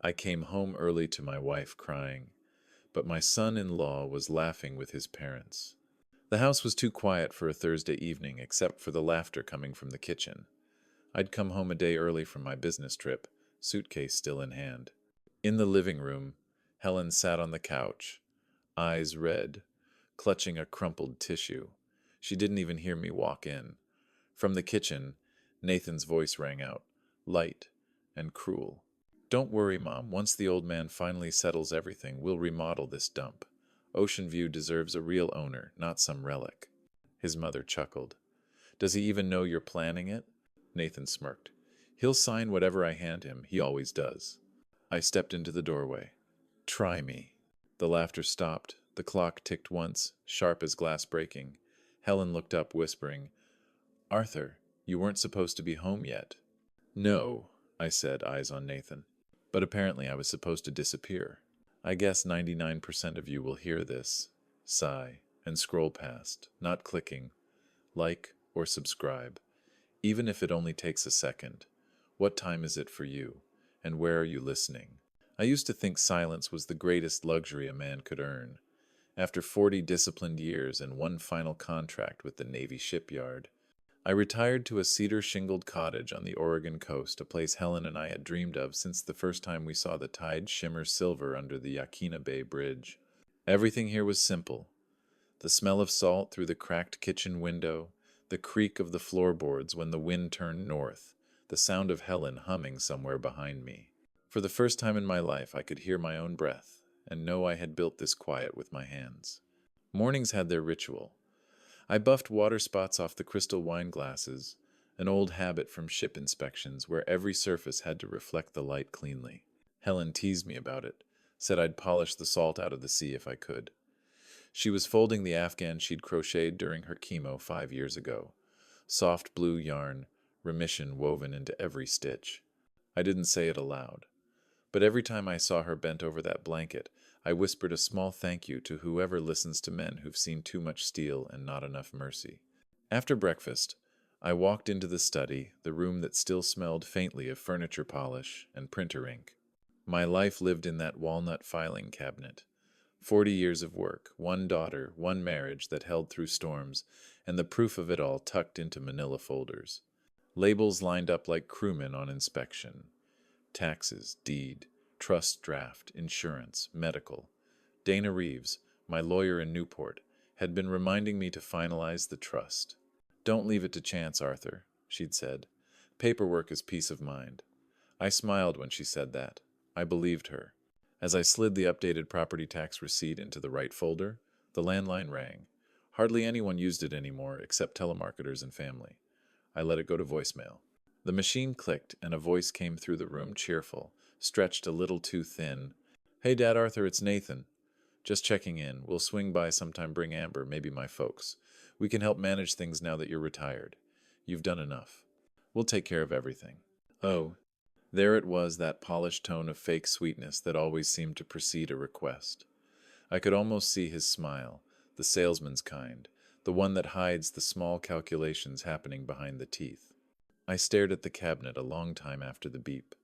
I came home early to my wife crying, but my son-in-law was laughing with his parents. The house was too quiet for a Thursday evening except for the laughter coming from the kitchen. I'd come home a day early from my business trip, suitcase still in hand. In the living room, Helen sat on the couch, eyes red, clutching a crumpled tissue. She didn't even hear me walk in. From the kitchen, Nathan's voice rang out, light and cruel. "Don't worry, Mom. Once the old man finally settles everything, we'll remodel this dump. Ocean View deserves a real owner, not some relic." His mother chuckled. "Does he even know you're planning it?" Nathan smirked. "He'll sign whatever I hand him. He always does." I stepped into the doorway. "Try me." The laughter stopped. The clock ticked once, sharp as glass breaking. Helen looked up, whispering, "Arthur, you weren't supposed to be home yet." "No," I said, eyes on Nathan. "But apparently I was supposed to disappear. I guess 99% of you will hear this, sigh, and scroll past, not clicking, like or subscribe, even if it only takes a second. What time is it for you? And where are you listening?" I used to think silence was the greatest luxury a man could earn. After 40 disciplined years and one final contract with the Navy shipyard, I retired to a cedar-shingled cottage on the Oregon coast, a place Helen and I had dreamed of since the first time we saw the tide shimmer silver under the Yaquina Bay Bridge. Everything here was simple. The smell of salt through the cracked kitchen window, the creak of the floorboards when the wind turned north, the sound of Helen humming somewhere behind me. For the first time in my life, I could hear my own breath and know I had built this quiet with my hands. Mornings had their ritual. I buffed water spots off the crystal wine glasses, an old habit from ship inspections where every surface had to reflect the light cleanly. Helen teased me about it, said I'd polish the salt out of the sea if I could. She was folding the Afghan she'd crocheted during her chemo 5 years ago. Soft blue yarn, remission woven into every stitch. I didn't say it aloud. But every time I saw her bent over that blanket, I whispered a small thank you to whoever listens to men who've seen too much steel and not enough mercy. After breakfast, I walked into the study, the room that still smelled faintly of furniture polish and printer ink. My life lived in that walnut filing cabinet. 40 years of work, one daughter, one marriage that held through storms, and the proof of it all tucked into manila folders. Labels lined up like crewmen on inspection. Taxes, deed, trust draft, insurance, medical. Dana Reeves, my lawyer in Newport, had been reminding me to finalize the trust. "Don't leave it to chance, Arthur," she'd said. "Paperwork is peace of mind." I smiled when she said that. I believed her. As I slid the updated property tax receipt into the right folder, the landline rang. Hardly anyone used it anymore except telemarketers and family. I let it go to voicemail. The machine clicked, and a voice came through the room, cheerful, stretched a little too thin. "Hey, Dad, Arthur, it's Nathan. Just checking in. We'll swing by sometime, bring Amber, maybe my folks. We can help manage things now that you're retired. You've done enough. We'll take care of everything." Oh, there it was, that polished tone of fake sweetness that always seemed to precede a request. I could almost see his smile, the salesman's kind, the one that hides the small calculations happening behind the teeth. I stared at the cabinet a long time after the beep.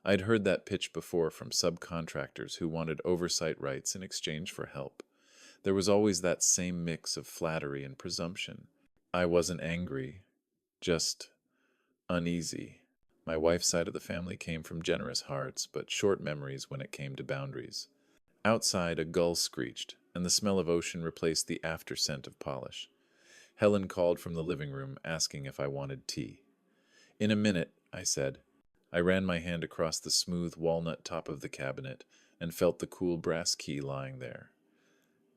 I'd heard that pitch before from subcontractors who wanted oversight rights in exchange for help. There was always that same mix of flattery and presumption. I wasn't angry, just uneasy. My wife's side of the family came from generous hearts, but short memories when it came to boundaries. Outside, a gull screeched, and the smell of ocean replaced the after scent of polish. Helen called from the living room, asking if I wanted tea. "In a minute," I said. I ran my hand across the smooth walnut top of the cabinet and felt the cool brass key lying there.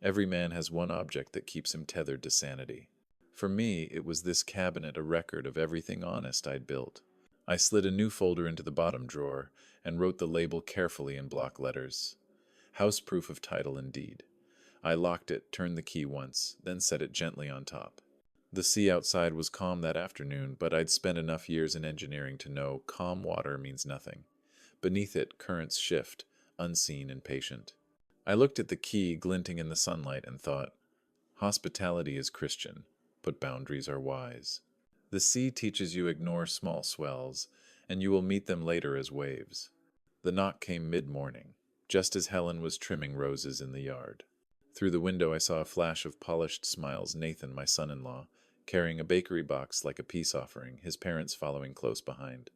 Every man has one object that keeps him tethered to sanity. For me, it was this cabinet, a record of everything honest I'd built. I slid a new folder into the bottom drawer and wrote the label carefully in block letters. House proof of title and deed. I locked it, turned the key once, then set it gently on top. The sea outside was calm that afternoon, but I'd spent enough years in engineering to know calm water means nothing. Beneath it, currents shift, unseen and patient. I looked at the key glinting in the sunlight and thought, hospitality is Christian, but boundaries are wise. The sea teaches you ignore small swells, and you will meet them later as waves. The knock came mid-morning, just as Helen was trimming roses in the yard. Through the window I saw a flash of polished smiles. Nathan, my son-in-law, carrying a bakery box like a peace offering, his parents following close behind.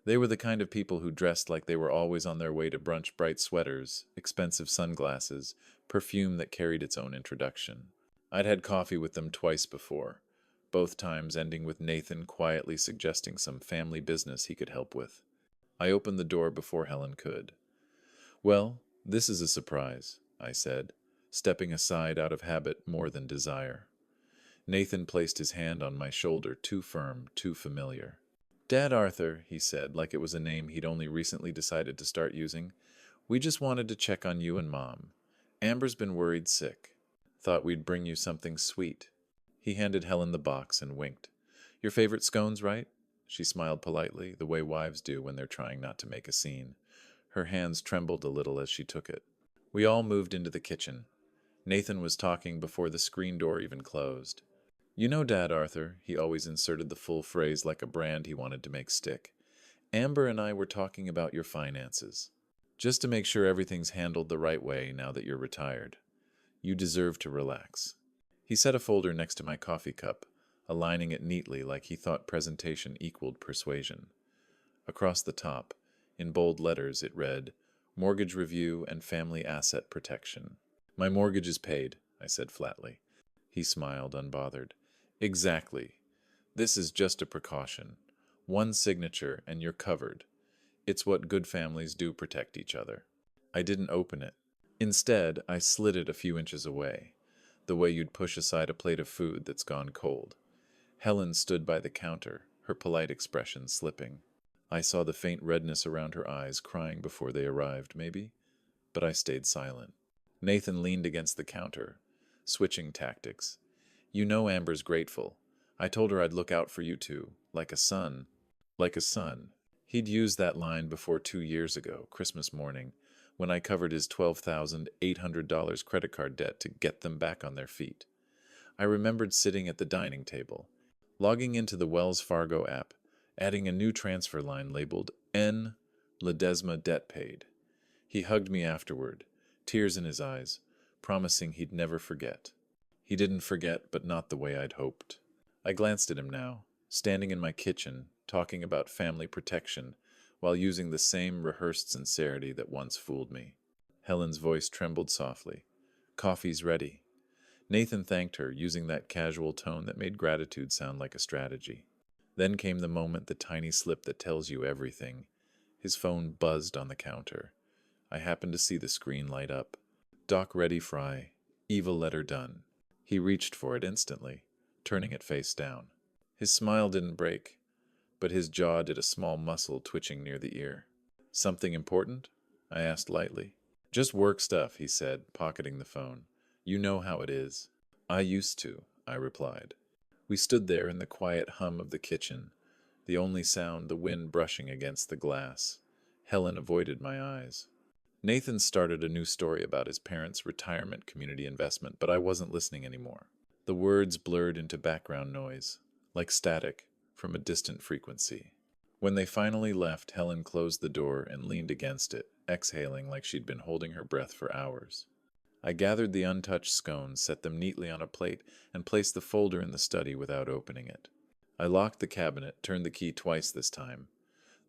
They were the kind of people who dressed like they were always on their way to brunch: bright sweaters, expensive sunglasses, perfume that carried its own introduction. I'd had coffee with them twice before, both times ending with Nathan quietly suggesting some family business he could help with. I opened the door before Helen could. "Well, this is a surprise," I said, stepping aside out of habit more than desire. Nathan placed his hand on my shoulder, too firm, too familiar. "Dad Arthur," he said, like it was a name he'd only recently decided to start using, "we just wanted to check on you and Mom. Amber's been worried sick. Thought we'd bring you something sweet." He handed Helen the box and winked. "Your favorite scones, right?" She smiled politely, the way wives do when they're trying not to make a scene. Her hands trembled a little as she took it. We all moved into the kitchen. Nathan was talking before the screen door even closed. "You know, Dad Arthur," he always inserted the full phrase like a brand he wanted to make stick, "Amber and I were talking about your finances. Just to make sure everything's handled the right way now that you're retired. You deserve to relax." He set a folder next to my coffee cup, aligning it neatly like he thought presentation equaled persuasion. Across the top, in bold letters, it read, "Mortgage Review and Family Asset Protection." "My mortgage is paid," I said flatly. He smiled, unbothered. "Exactly. This is just a precaution. One signature and you're covered. It's what good families do: protect each other." I didn't open it. Instead, I slid it a few inches away, the way you'd push aside a plate of food that's gone cold. Helen stood by the counter, her polite expression slipping. I saw the faint redness around her eyes, crying before they arrived, maybe, but I stayed silent. Nathan leaned against the counter, switching tactics. "You know Amber's grateful. I told her I'd look out for you two, like a son." Like a son. He'd used that line before 2 years ago, Christmas morning, when I covered his $12,800 credit card debt to get them back on their feet. I remembered sitting at the dining table, logging into the Wells Fargo app, adding a new transfer line labeled N. Ledesma Debt Paid. He hugged me afterward, tears in his eyes, promising he'd never forget. He didn't forget, but not the way I'd hoped. I glanced at him now, standing in my kitchen, talking about family protection, while using the same rehearsed sincerity that once fooled me. Helen's voice trembled softly. "Coffee's ready." Nathan thanked her, using that casual tone that made gratitude sound like a strategy. Then came the moment, the tiny slip that tells you everything. His phone buzzed on the counter. I happened to see the screen light up. "Doc ready, Fry. Eva letter done." He reached for it instantly, turning it face down. His smile didn't break, but his jaw did, a small muscle twitching near the ear. "Something important?" I asked lightly. "Just work stuff," he said, pocketing the phone. "You know how it is." "I used to," I replied. We stood there in the quiet hum of the kitchen, the only sound the wind brushing against the glass. Helen avoided my eyes. Nathan started a new story about his parents' retirement community investment, but I wasn't listening anymore. The words blurred into background noise, like static from a distant frequency. When they finally left, Helen closed the door and leaned against it, exhaling like she'd been holding her breath for hours. I gathered the untouched scones, set them neatly on a plate, and placed the folder in the study without opening it. I locked the cabinet, turned the key twice this time.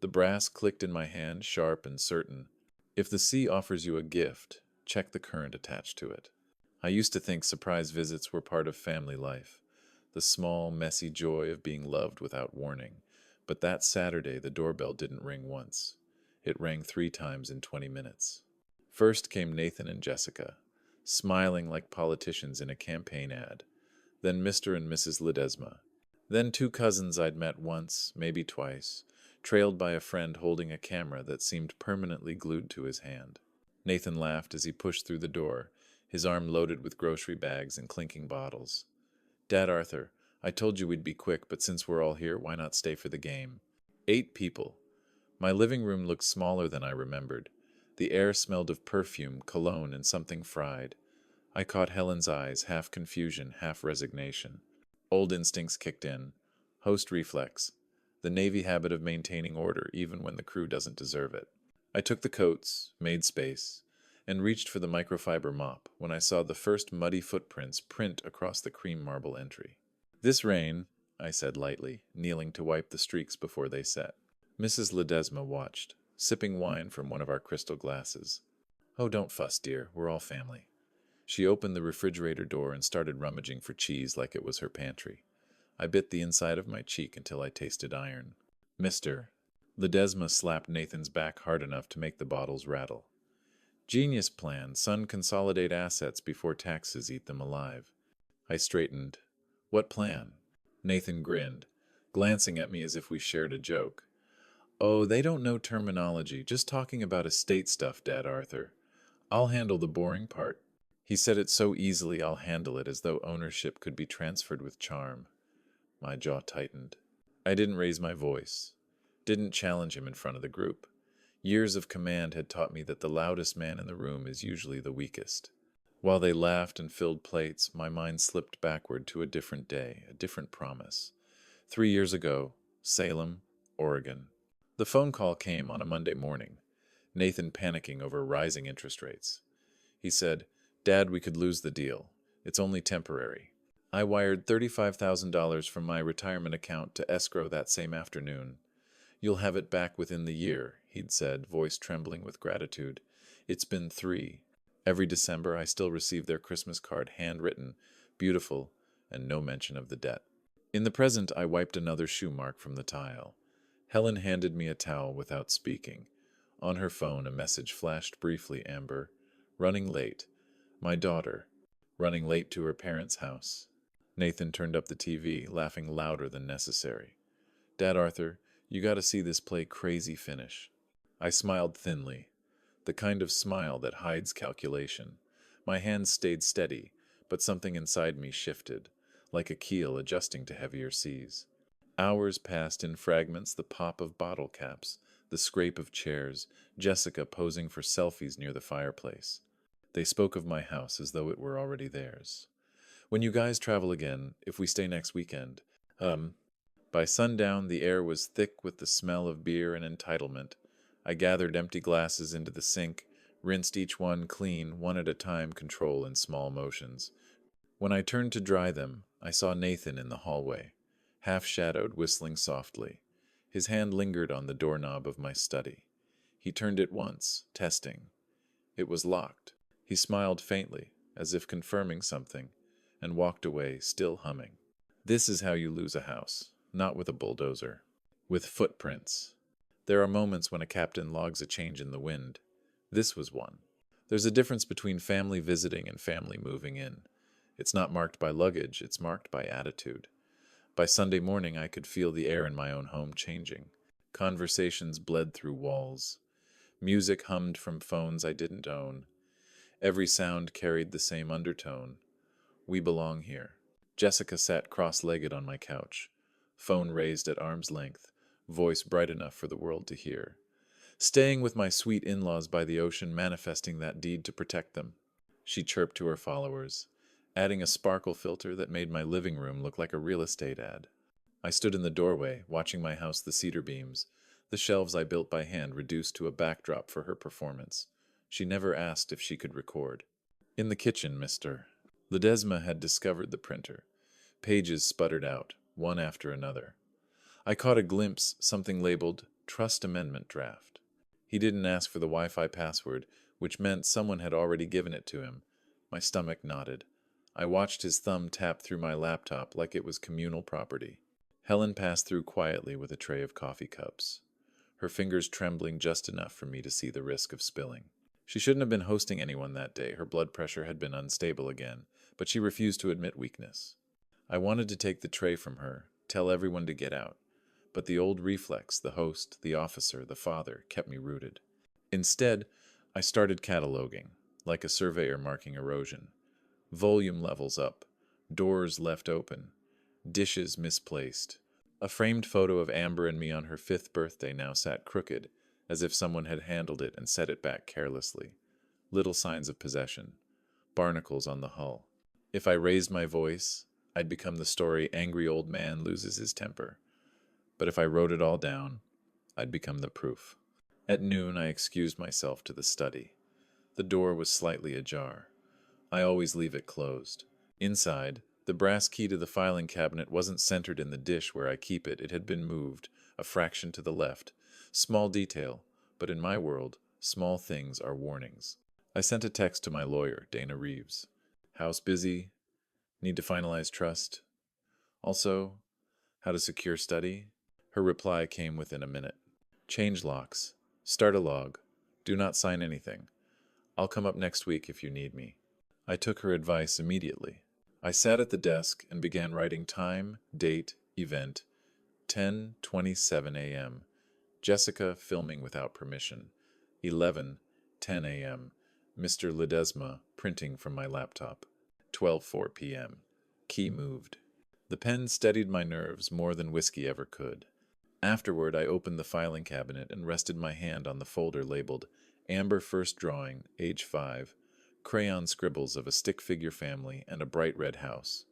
The brass clicked in my hand, sharp and certain. If the sea offers you a gift, check the current attached to it. I used to think surprise visits were part of family life, the small, messy joy of being loved without warning. But that Saturday, the doorbell didn't ring once. It rang 3 times in 20 minutes. First came Nathan and Jessica, smiling like politicians in a campaign ad. Then Mr. and Mrs. Ledesma. Then 2 cousins I'd met once, maybe twice, trailed by a friend holding a camera that seemed permanently glued to his hand. Nathan laughed as he pushed through the door, his arm loaded with grocery bags and clinking bottles. "Dad Arthur, I told you we'd be quick, but since we're all here, why not stay for the game?" 8 people. My living room looked smaller than I remembered. The air smelled of perfume, cologne, and something fried. I caught Helen's eyes, half confusion, half resignation. Old instincts kicked in. Host reflex. The Navy habit of maintaining order even when the crew doesn't deserve it. I took the coats, made space, and reached for the microfiber mop when I saw the first muddy footprints print across the cream marble entry. "This rain," I said lightly, kneeling to wipe the streaks before they set. Mrs. Ledesma watched, sipping wine from one of our crystal glasses. "Oh, don't fuss, dear. We're all family." She opened the refrigerator door and started rummaging for cheese like it was her pantry. I bit the inside of my cheek until I tasted iron. "Mister." Ledesma slapped Nathan's back hard enough to make the bottles rattle. "Genius plan, son, consolidate assets before taxes eat them alive." I straightened. "What plan?" Nathan grinned, glancing at me as if we shared a joke. "Oh, they don't know terminology, just talking about estate stuff, Dad Arthur. I'll handle the boring part." He said it so easily I'll handle it, as though ownership could be transferred with charm. My jaw tightened. I didn't raise my voice, didn't challenge him in front of the group. Years of command had taught me that the loudest man in the room is usually the weakest. While they laughed and filled plates, my mind slipped backward to a different day, a different promise. 3 years ago, Salem, Oregon. The phone call came on a Monday morning, Nathan panicking over rising interest rates. He said, "Dad, we could lose the deal. It's only temporary." I wired $35,000 from my retirement account to escrow that same afternoon. "You'll have it back within the year," he'd said, voice trembling with gratitude. It's been 3. Every December I still receive their Christmas card, handwritten, beautiful, and no mention of the debt. In the present, I wiped another shoe mark from the tile. Helen handed me a towel without speaking. On her phone, a message flashed briefly, Amber. "Running late. My daughter. Running late to her parents' house." Nathan turned up the TV, laughing louder than necessary. "Dad Arthur, you gotta see this play crazy finish." I smiled thinly, the kind of smile that hides calculation. My hands stayed steady, but something inside me shifted, like a keel adjusting to heavier seas. Hours passed in fragments, the pop of bottle caps, the scrape of chairs, Jessica posing for selfies near the fireplace. They spoke of my house as though it were already theirs. "When you guys travel again, if we stay next weekend, By sundown, the air was thick with the smell of beer and entitlement. I gathered empty glasses into the sink, rinsed each one clean, one at a time, control in small motions. When I turned to dry them, I saw Nathan in the hallway, half-shadowed, whistling softly. His hand lingered on the doorknob of my study. He turned it once, testing. It was locked. He smiled faintly, as if confirming something, and walked away, still humming. This is how you lose a house, not with a bulldozer. With footprints. There are moments when a captain logs a change in the wind. This was one. There's a difference between family visiting and family moving in. It's not marked by luggage, it's marked by attitude. By Sunday morning, I could feel the air in my own home changing. Conversations bled through walls. Music hummed from phones I didn't own. Every sound carried the same undertone. We belong here. Jessica sat cross-legged on my couch, phone raised at arm's length, voice bright enough for the world to hear. Staying with my sweet in-laws by the ocean, manifesting that deed to protect them. She chirped to her followers, adding a sparkle filter that made my living room look like a real estate ad. I stood in the doorway, watching my house, the cedar beams, the shelves I built by hand reduced to a backdrop for her performance. She never asked if she could record. In the kitchen, Mr. Ledesma had discovered the printer. Pages sputtered out, one after another. I caught a glimpse, something labeled Trust Amendment Draft. He didn't ask for the Wi-Fi password, which meant someone had already given it to him. My stomach knotted. I watched his thumb tap through my laptop like it was communal property. Helen passed through quietly with a tray of coffee cups, her fingers trembling just enough for me to see the risk of spilling. She shouldn't have been hosting anyone that day. Her blood pressure had been unstable again, but she refused to admit weakness. I wanted to take the tray from her, tell everyone to get out, but the old reflex, the host, the officer, the father, kept me rooted. Instead, I started cataloging, like a surveyor marking erosion. Volume levels up, doors left open, dishes misplaced. A framed photo of Amber and me on her 5th birthday now sat crooked, as if someone had handled it and set it back carelessly. Little signs of possession. Barnacles on the hull. If I raised my voice, I'd become the story angry old man loses his temper. But if I wrote it all down, I'd become the proof. At noon, I excused myself to the study. The door was slightly ajar. I always leave it closed. Inside, the brass key to the filing cabinet wasn't centered in the dish where I keep it. It had been moved, a fraction to the left. Small detail, but in my world, small things are warnings. I sent a text to my lawyer, Dana Reeves. House busy? Need to finalize trust? Also, how to secure study? Her reply came within a minute. Change locks. Start a log. Do not sign anything. I'll come up next week if you need me. I took her advice immediately. I sat at the desk and began writing time, date, event, 10:27 a.m. Jessica filming without permission. 11:10 a.m. Mr. Ledesma printing from my laptop. 12:04 p.m. Key moved. The pen steadied my nerves more than whiskey ever could. Afterward, I opened the filing cabinet and rested my hand on the folder labeled Amber First Drawing, age 5, crayon scribbles of a stick figure family and a bright red house.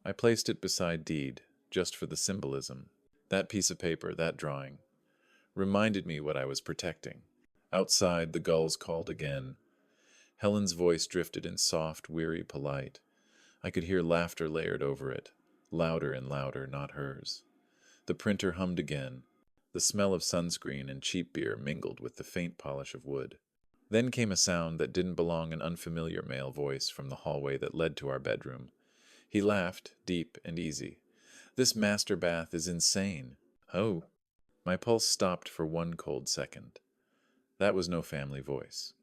I placed it beside deed, just for the symbolism. That piece of paper, that drawing, reminded me what I was protecting. Outside, the gulls called again. Helen's voice drifted in soft, weary polite. I could hear laughter layered over it, louder and louder, not hers. The printer hummed again. The smell of sunscreen and cheap beer mingled with the faint polish of wood. Then came a sound that didn't belong, an unfamiliar male voice from the hallway that led to our bedroom. He laughed, deep and easy. This master bath is insane. Oh. My pulse stopped for one cold second. That was no family voice.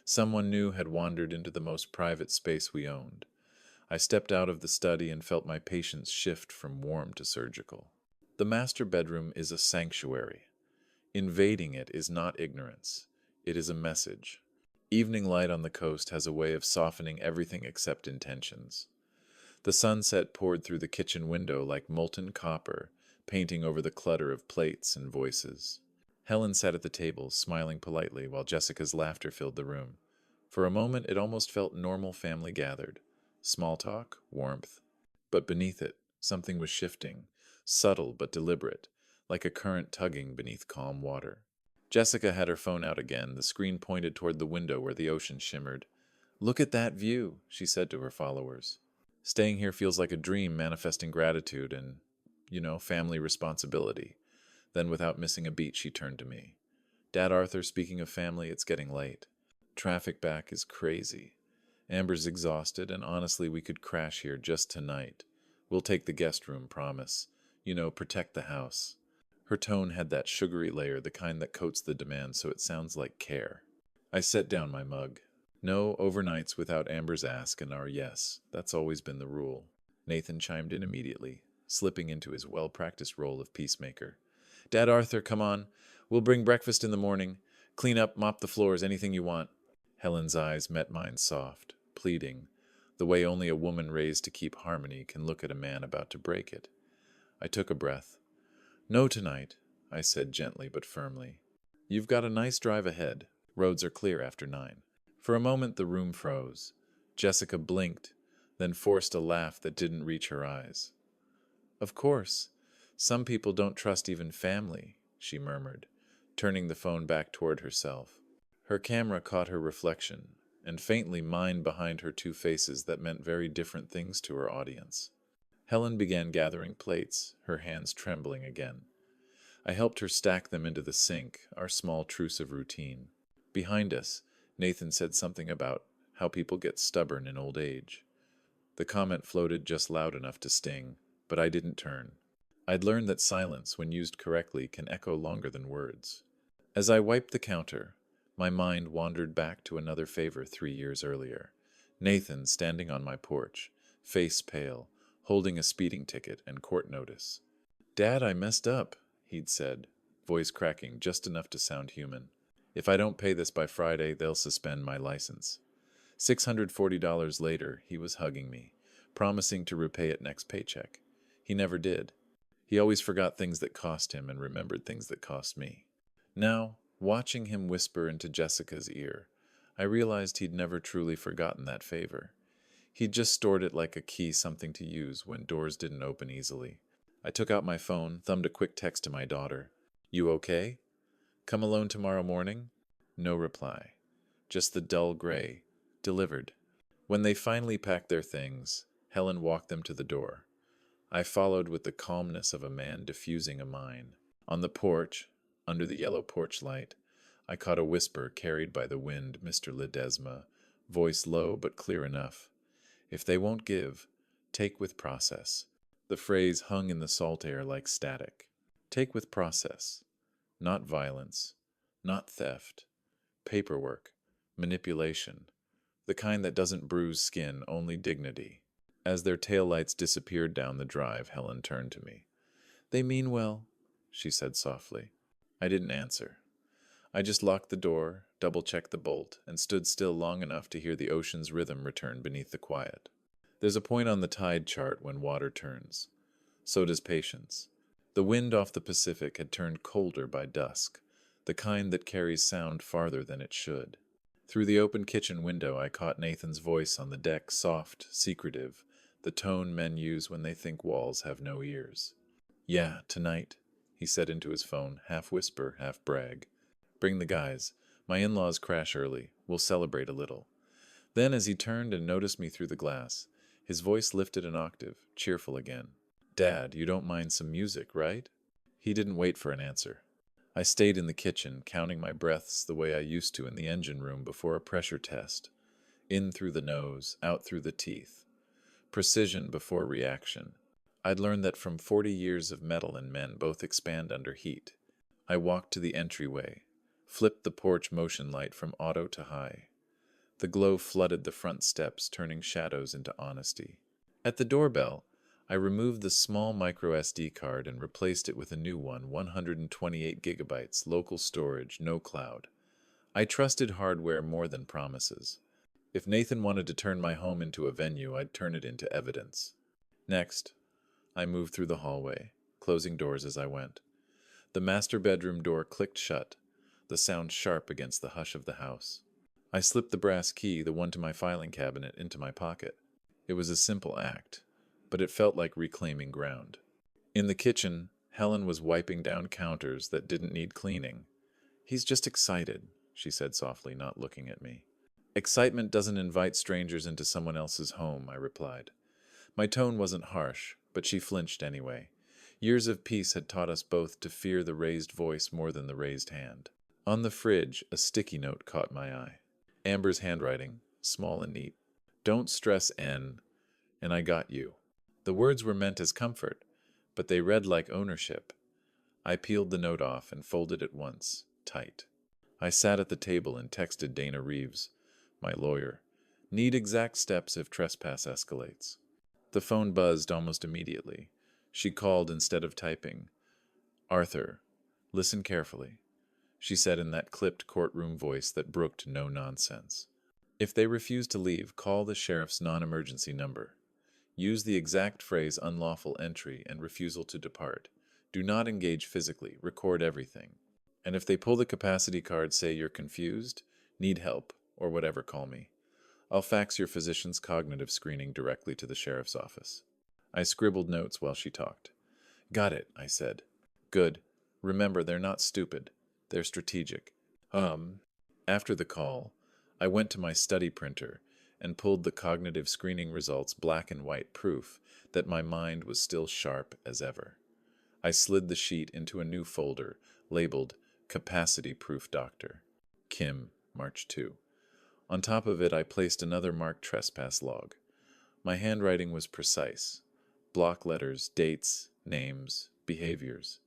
Someone new had wandered into the most private space we owned. I stepped out of the study and felt my patience shift from warm to surgical. The master bedroom is a sanctuary. Invading it is not ignorance. It is a message. Evening light on the coast has a way of softening everything except intentions. The sunset poured through the kitchen window like molten copper, painting over the clutter of plates and voices. Helen sat at the table, smiling politely, while Jessica's laughter filled the room. For a moment, it almost felt normal family gathered. Small talk, warmth. But beneath it, something was shifting, subtle but deliberate, like a current tugging beneath calm water. Jessica had her phone out again, the screen pointed toward the window where the ocean shimmered. "Look at that view," she said to her followers. "Staying here feels like a dream, manifesting gratitude and, family responsibility." Then, without missing a beat, she turned to me. "Dad Arthur, speaking of family, it's getting late. Traffic back is crazy. Amber's exhausted, and honestly, we could crash here just tonight. We'll take the guest room, promise. Protect the house." Her tone had that sugary layer, the kind that coats the demand so it sounds like care. I set down my mug. No overnights without Amber's ask and our yes. That's always been the rule. Nathan chimed in immediately, slipping into his well-practiced role of peacemaker. "Dad Arthur, come on. We'll bring breakfast in the morning. Clean up, mop the floors, anything you want." Helen's eyes met mine soft, pleading, the way only a woman raised to keep harmony can look at a man about to break it. I took a breath. "No tonight," I said gently but firmly. "You've got a nice drive ahead. Roads are clear after 9. For a moment the room froze. Jessica blinked, then forced a laugh that didn't reach her eyes. "Of course. Some people don't trust even family," she murmured, turning the phone back toward herself. Her camera caught her reflection, and faintly mine behind her two faces that meant very different things to her audience. Helen began gathering plates, her hands trembling again. I helped her stack them into the sink, our small truce of routine. Behind us, Nathan said something about how people get stubborn in old age. The comment floated just loud enough to sting, but I didn't turn. I'd learned that silence, when used correctly, can echo longer than words. As I wiped the counter, my mind wandered back to another favor 3 years earlier. Nathan standing on my porch, face pale, holding a speeding ticket and court notice. "Dad, I messed up," he'd said, voice cracking just enough to sound human. "If I don't pay this by Friday, they'll suspend my license." $640 later, he was hugging me, promising to repay it next paycheck. He never did. He always forgot things that cost him and remembered things that cost me. Now, watching him whisper into Jessica's ear, I realized he'd never truly forgotten that favor. He'd just stored it like a key, something to use when doors didn't open easily. I took out my phone, thumbed a quick text to my daughter. "You okay?" Come alone tomorrow morning? No reply. Just the dull gray. Delivered. When they finally packed their things, Helen walked them to the door. I followed with the calmness of a man diffusing a mine. On the porch, under the yellow porch light, I caught a whisper carried by the wind, Mr. Ledesma, voice low but clear enough. If they won't give, take with process. The phrase hung in the salt air like static. Take with process. Not violence, not theft. Paperwork, manipulation. The kind that doesn't bruise skin, only dignity. As their taillights disappeared down the drive, Helen turned to me. They mean well, she said softly. I didn't answer. I just locked the door, double-checked the bolt, and stood still long enough to hear the ocean's rhythm return beneath the quiet. There's a point on the tide chart when water turns. So does patience. The wind off the Pacific had turned colder by dusk, the kind that carries sound farther than it should. Through the open kitchen window, I caught Nathan's voice on the deck, soft, secretive, the tone men use when they think walls have no ears. Yeah, tonight, he said into his phone, half whisper, half brag. Bring the guys. My in-laws crash early. We'll celebrate a little. Then, as he turned and noticed me through the glass, his voice lifted an octave, cheerful again. Dad, you don't mind some music, right? He didn't wait for an answer. I stayed in the kitchen, counting my breaths the way I used to in the engine room before a pressure test. In through the nose, out through the teeth. Precision before reaction. I'd learned that from 40 years of metal and men both expand under heat. I walked to the entryway, flipped the porch motion light from auto to high. The glow flooded the front steps, turning shadows into honesty. At the doorbell, I removed the small micro SD card and replaced it with a new one, 128 gigabytes, local storage, no cloud. I trusted hardware more than promises. If Nathan wanted to turn my home into a venue, I'd turn it into evidence. Next, I moved through the hallway, closing doors as I went. The master bedroom door clicked shut, the sound sharp against the hush of the house. I slipped the brass key, the one to my filing cabinet, into my pocket. It was a simple act, but it felt like reclaiming ground. In the kitchen, Helen was wiping down counters that didn't need cleaning. He's just excited, she said softly, not looking at me. Excitement doesn't invite strangers into someone else's home, I replied. My tone wasn't harsh, but she flinched anyway. Years of peace had taught us both to fear the raised voice more than the raised hand. On the fridge, a sticky note caught my eye. Amber's handwriting, small and neat. Don't stress N, and I got you. The words were meant as comfort, but they read like ownership. I peeled the note off and folded it once, tight. I sat at the table and texted Dana Reeves, my lawyer. Need exact steps if trespass escalates. The phone buzzed almost immediately. She called instead of typing. Arthur, listen carefully, she said in that clipped courtroom voice that brooked no nonsense. If they refuse to leave, call the sheriff's non-emergency number. Use the exact phrase unlawful entry and refusal to depart. Do not engage physically. Record everything. And if they pull the capacity card, say you're confused, need help, or whatever, call me. I'll fax your physician's cognitive screening directly to the sheriff's office. I scribbled notes while she talked. Got it, I said. Good. Remember, they're not stupid. They're strategic. After the call, I went to my study printer and pulled the cognitive screening results black and white, proof that my mind was still sharp as ever. I slid the sheet into a new folder labeled Capacity Proof Doctor. Kim, March 2. On top of it, I placed another marked trespass log. My handwriting was precise. Block letters, dates, names, behaviors.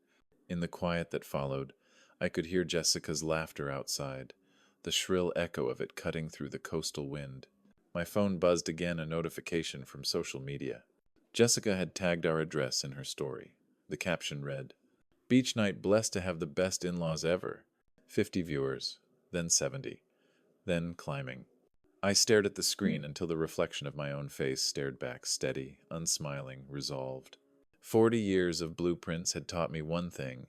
In the quiet that followed, I could hear Jessica's laughter outside, the shrill echo of it cutting through the coastal wind. My phone buzzed again, a notification from social media. Jessica had tagged our address in her story. The caption read, Beach night blessed to have the best in-laws ever. 50 viewers, then 70, then climbing. I stared at the screen until the reflection of my own face stared back, steady, unsmiling, resolved. 40 years of blueprints had taught me one thing.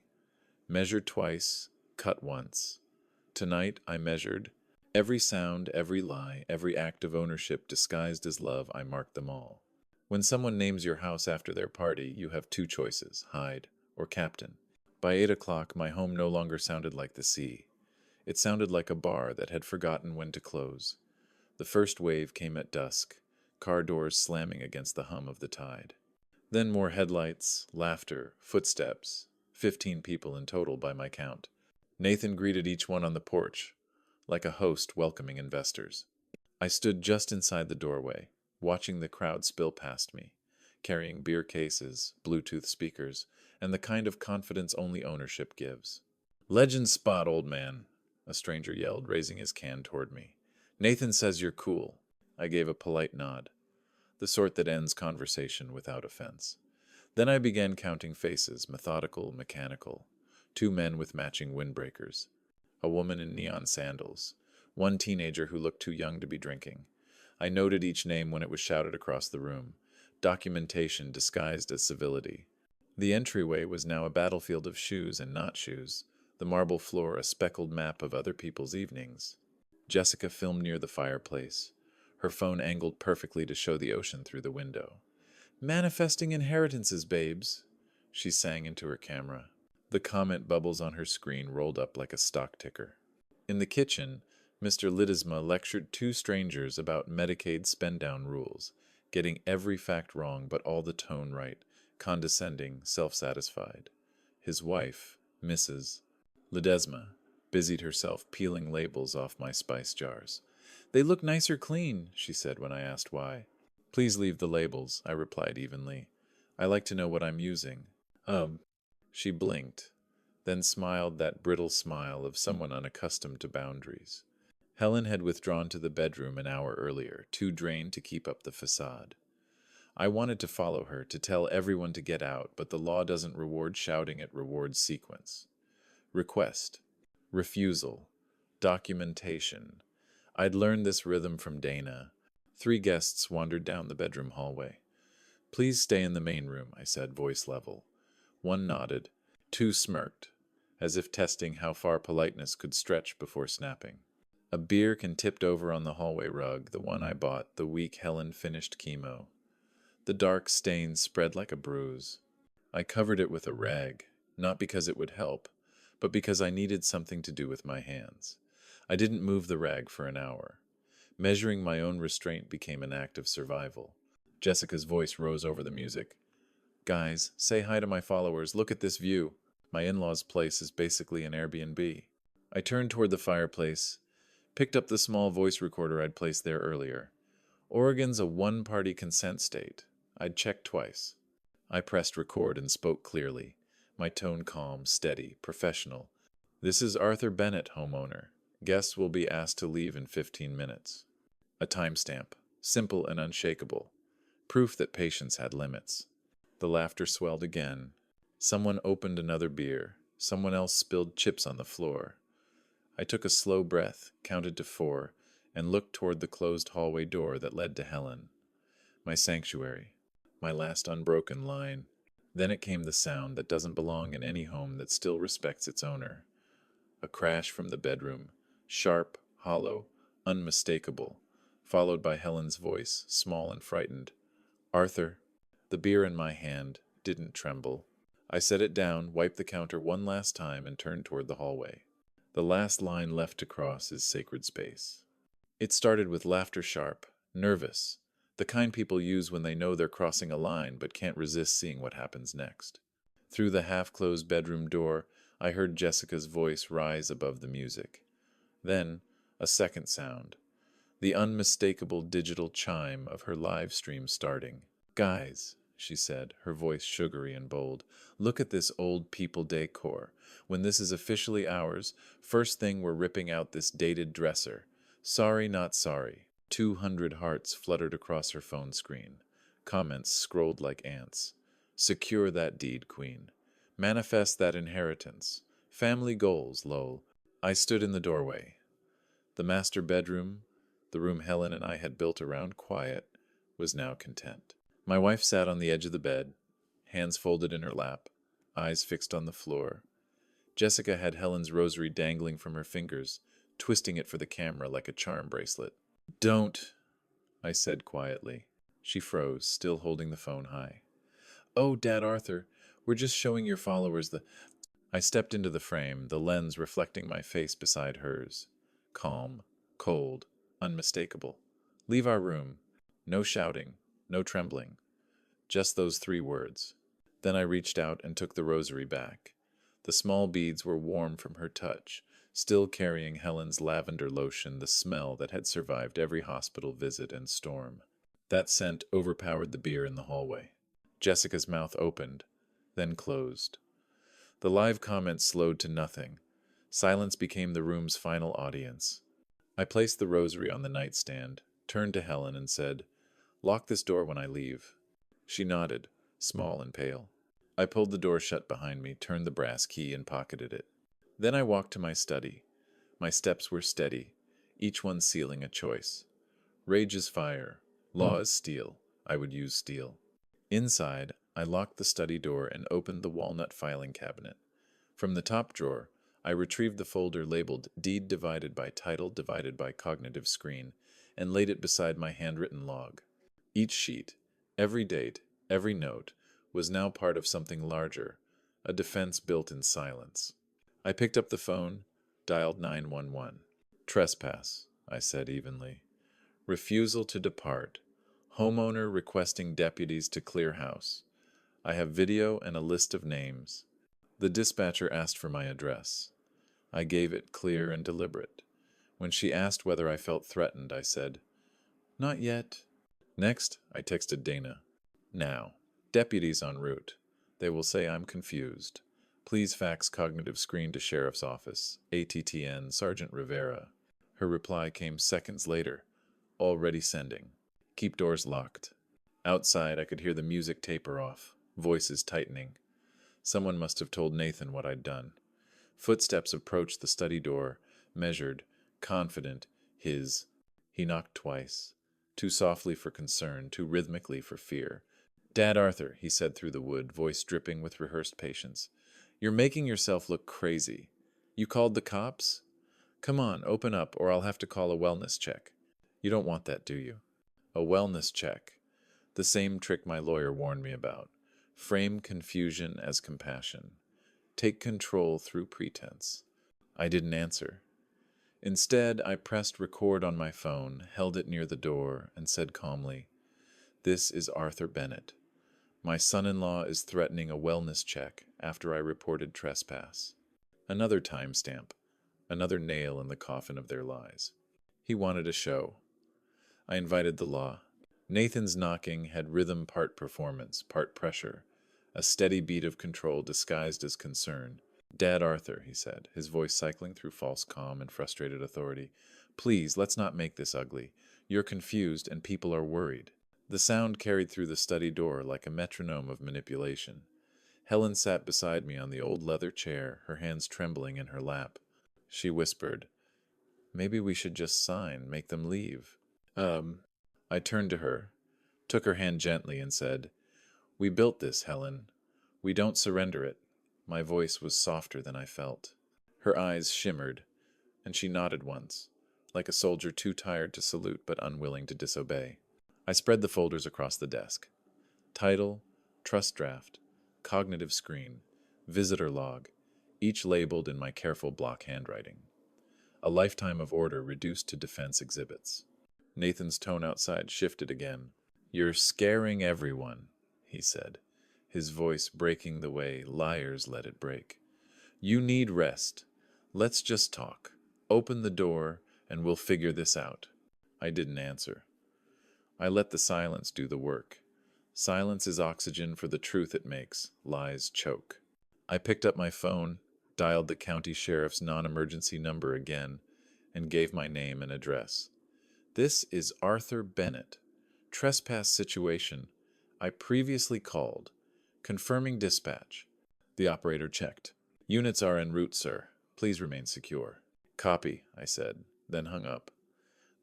Measure twice, cut once. Tonight I measured. Every sound, every lie, every act of ownership disguised as love, I marked them all. When someone names your house after their party, you have two choices, hide or captain. By 8 o'clock, my home no longer sounded like the sea. It sounded like a bar that had forgotten when to close. The first wave came at dusk, car doors slamming against the hum of the tide. Then more headlights, laughter, footsteps, 15 people in total by my count. Nathan greeted each one on the porch, like a host welcoming investors. I stood just inside the doorway, watching the crowd spill past me, carrying beer cases, Bluetooth speakers, and the kind of confidence only ownership gives. "Legend spot, old man," a stranger yelled, raising his can toward me. "Nathan says you're cool." I gave a polite nod, the sort that ends conversation without offense. Then I began counting faces, methodical, mechanical. 2 men with matching windbreakers. A woman in neon sandals. 1 teenager who looked too young to be drinking. I noted each name when it was shouted across the room. Documentation disguised as civility. The entryway was now a battlefield of shoes and not shoes, the marble floor a speckled map of other people's evenings. Jessica filmed near the fireplace, her phone angled perfectly to show the ocean through the window. "Manifesting inheritances, babes," she sang into her camera. The comment bubbles on her screen rolled up like a stock ticker. In the kitchen, Mr. Lidisma lectured 2 strangers about Medicaid spend-down rules, getting every fact wrong but all the tone right, condescending, self-satisfied. His wife, Mrs. Ledesma, busied herself peeling labels off my spice jars. "They look nicer clean," she said when I asked why. "Please leave the labels," I replied evenly. "I like to know what I'm using." She blinked, then smiled that brittle smile of someone unaccustomed to boundaries. Helen had withdrawn to the bedroom an hour earlier, too drained to keep up the facade. I wanted to follow her, to tell everyone to get out, but the law doesn't reward shouting, it rewards sequence. Request. Refusal. Documentation. I'd learned this rhythm from Dana. 3 guests wandered down the bedroom hallway. "Please stay in the main room," I said, voice level. 1 nodded. 2 smirked, as if testing how far politeness could stretch before snapping. A beer can tipped over on the hallway rug, the one I bought the week Helen finished chemo. The dark stain spread like a bruise. I covered it with a rag, not because it would help, but because I needed something to do with my hands. I didn't move the rag for an hour. Measuring my own restraint became an act of survival. Jessica's voice rose over the music. "Guys, say hi to my followers. Look at this view. My in-laws' place is basically an Airbnb." I turned toward the fireplace, picked up the small voice recorder I'd placed there earlier. Oregon's a one-party consent state. I'd checked twice. I pressed record and spoke clearly, my tone calm, steady, professional. "This is Arthur Bennett, homeowner. Guests will be asked to leave in 15 minutes. A timestamp, simple and unshakable. Proof that patience had limits. The laughter swelled again. Someone opened another beer. Someone else spilled chips on the floor. I took a slow breath, counted to 4, and looked toward the closed hallway door that led to Helen. My sanctuary. My last unbroken line. Then it came the sound that doesn't belong in any home that still respects its owner. A crash from the bedroom. Sharp, hollow, unmistakable. Followed by Helen's voice, small and frightened. "Arthur." The beer in my hand didn't tremble. I set it down, wiped the counter one last time, and turned toward the hallway. The last line left to cross is sacred space. It started with laughter sharp, nervous, the kind people use when they know they're crossing a line but can't resist seeing what happens next. Through the half-closed bedroom door, I heard Jessica's voice rise above the music. Then, a second sound. The unmistakable digital chime of her live stream starting. "Guys," she said, her voice sugary and bold, "look at this old people decor. When this is officially ours, first thing we're ripping out this dated dresser. Sorry, not sorry." 200 hearts fluttered across her phone screen. Comments scrolled like ants. "Secure that deed, Queen. Manifest that inheritance. Family goals, lol." I stood in the doorway. The master bedroom, the room Helen and I had built around quiet, was now content. My wife sat on the edge of the bed, hands folded in her lap, eyes fixed on the floor. Jessica had Helen's rosary dangling from her fingers, twisting it for the camera like a charm bracelet. "Don't," I said quietly. She froze, still holding the phone high. "Oh, Dad Arthur, we're just showing your followers the—" I stepped into the frame, the lens reflecting my face beside hers. Calm, cold, unmistakable. Leave our room. No shouting, no trembling. Just those 3 words. Then I reached out and took the rosary back. The small beads were warm from her touch, still carrying Helen's lavender lotion, the smell that had survived every hospital visit and storm. That scent overpowered the beer in the hallway. Jessica's mouth opened, then closed. The live comments slowed to nothing. Silence became the room's final audience. I placed the rosary on the nightstand, turned to Helen and said, "Lock this door when I leave." She nodded, small and pale. I pulled the door shut behind me, turned the brass key, and pocketed it. Then I walked to my study. My steps were steady, each one sealing a choice. Rage is fire. Law is steel. I would use steel. Inside, I locked the study door and opened the walnut filing cabinet. From the top drawer, I retrieved the folder labeled Deed divided by Title divided by Cognitive Screen and laid it beside my handwritten log. Each sheet, every date, every note, was now part of something larger, a defense built in silence. I picked up the phone, dialed 911. "Trespass," I said evenly. "Refusal to depart. Homeowner requesting deputies to clear house. I have video and a list of names." The dispatcher asked for my address. I gave it, clear and deliberate. When she asked whether I felt threatened, I said, "Not yet." Next, I texted Dana. "Now. Deputies en route. They will say I'm confused. Please fax cognitive screen to Sheriff's Office. ATTN, Sergeant Rivera." Her reply came seconds later. "Already sending. Keep doors locked." Outside, I could hear the music taper off, voices tightening. Someone must have told Nathan what I'd done. Footsteps approached the study door, measured, confident, his. He knocked twice, too softly for concern, too rhythmically for fear. "Dad Arthur," he said through the wood, voice dripping with rehearsed patience. "You're making yourself look crazy. You called the cops? Come on, open up, or I'll have to call a wellness check. You don't want that, do you?" A wellness check. The same trick my lawyer warned me about. Frame confusion as compassion. Take control through pretense. I didn't answer. Instead, I pressed record on my phone, held it near the door, and said calmly, "This is Arthur Bennett. My son-in-law is threatening a wellness check after I reported trespass." Another timestamp, another nail in the coffin of their lies. He wanted a show. I invited the law. Nathan's knocking had rhythm, part performance, part pressure, a steady beat of control disguised as concern. "Dad Arthur," he said, his voice cycling through false calm and frustrated authority. "Please, let's not make this ugly. You're confused and people are worried." The sound carried through the study door like a metronome of manipulation. Helen sat beside me on the old leather chair, her hands trembling in her lap. She whispered, "Maybe we should just sign, make them leave." I turned to her, took her hand gently, and said, "We built this, Helen. We don't surrender it." My voice was softer than I felt. Her eyes shimmered, and she nodded once, like a soldier too tired to salute but unwilling to disobey. I spread the folders across the desk. Title, trust draft, cognitive screen, visitor log, each labeled in my careful block handwriting. A lifetime of order reduced to defense exhibits. Nathan's tone outside shifted again. "You're scaring everyone," he said, his voice breaking the way liars let it break. "You need rest. Let's just talk. Open the door, and we'll figure this out." I didn't answer. I let the silence do the work. Silence is oxygen for the truth it makes. Lies choke. I picked up my phone, dialed the county sheriff's non-emergency number again, and gave my name and address. "This is Arthur Bennett. Trespass situation. I previously called. Confirming dispatch." The operator checked. "Units are en route, sir. Please remain secure." "Copy," I said, then hung up.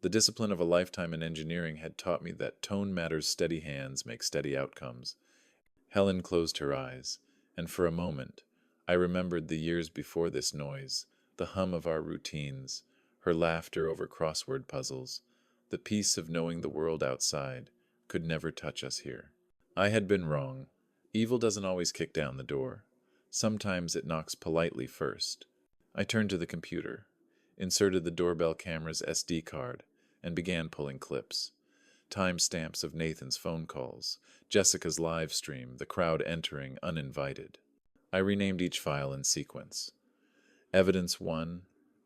The discipline of a lifetime in engineering had taught me that tone matters. Steady hands make steady outcomes. Helen closed her eyes, and for a moment, I remembered the years before this noise, the hum of our routines, her laughter over crossword puzzles, the peace of knowing the world outside could never touch us here. I had been wrong. Evil doesn't always kick down the door. Sometimes it knocks politely first. I turned to the computer, inserted the doorbell camera's SD card, and began pulling clips. Timestamps of Nathan's phone calls, Jessica's live stream, the crowd entering uninvited. I renamed each file in sequence. Evidence 1,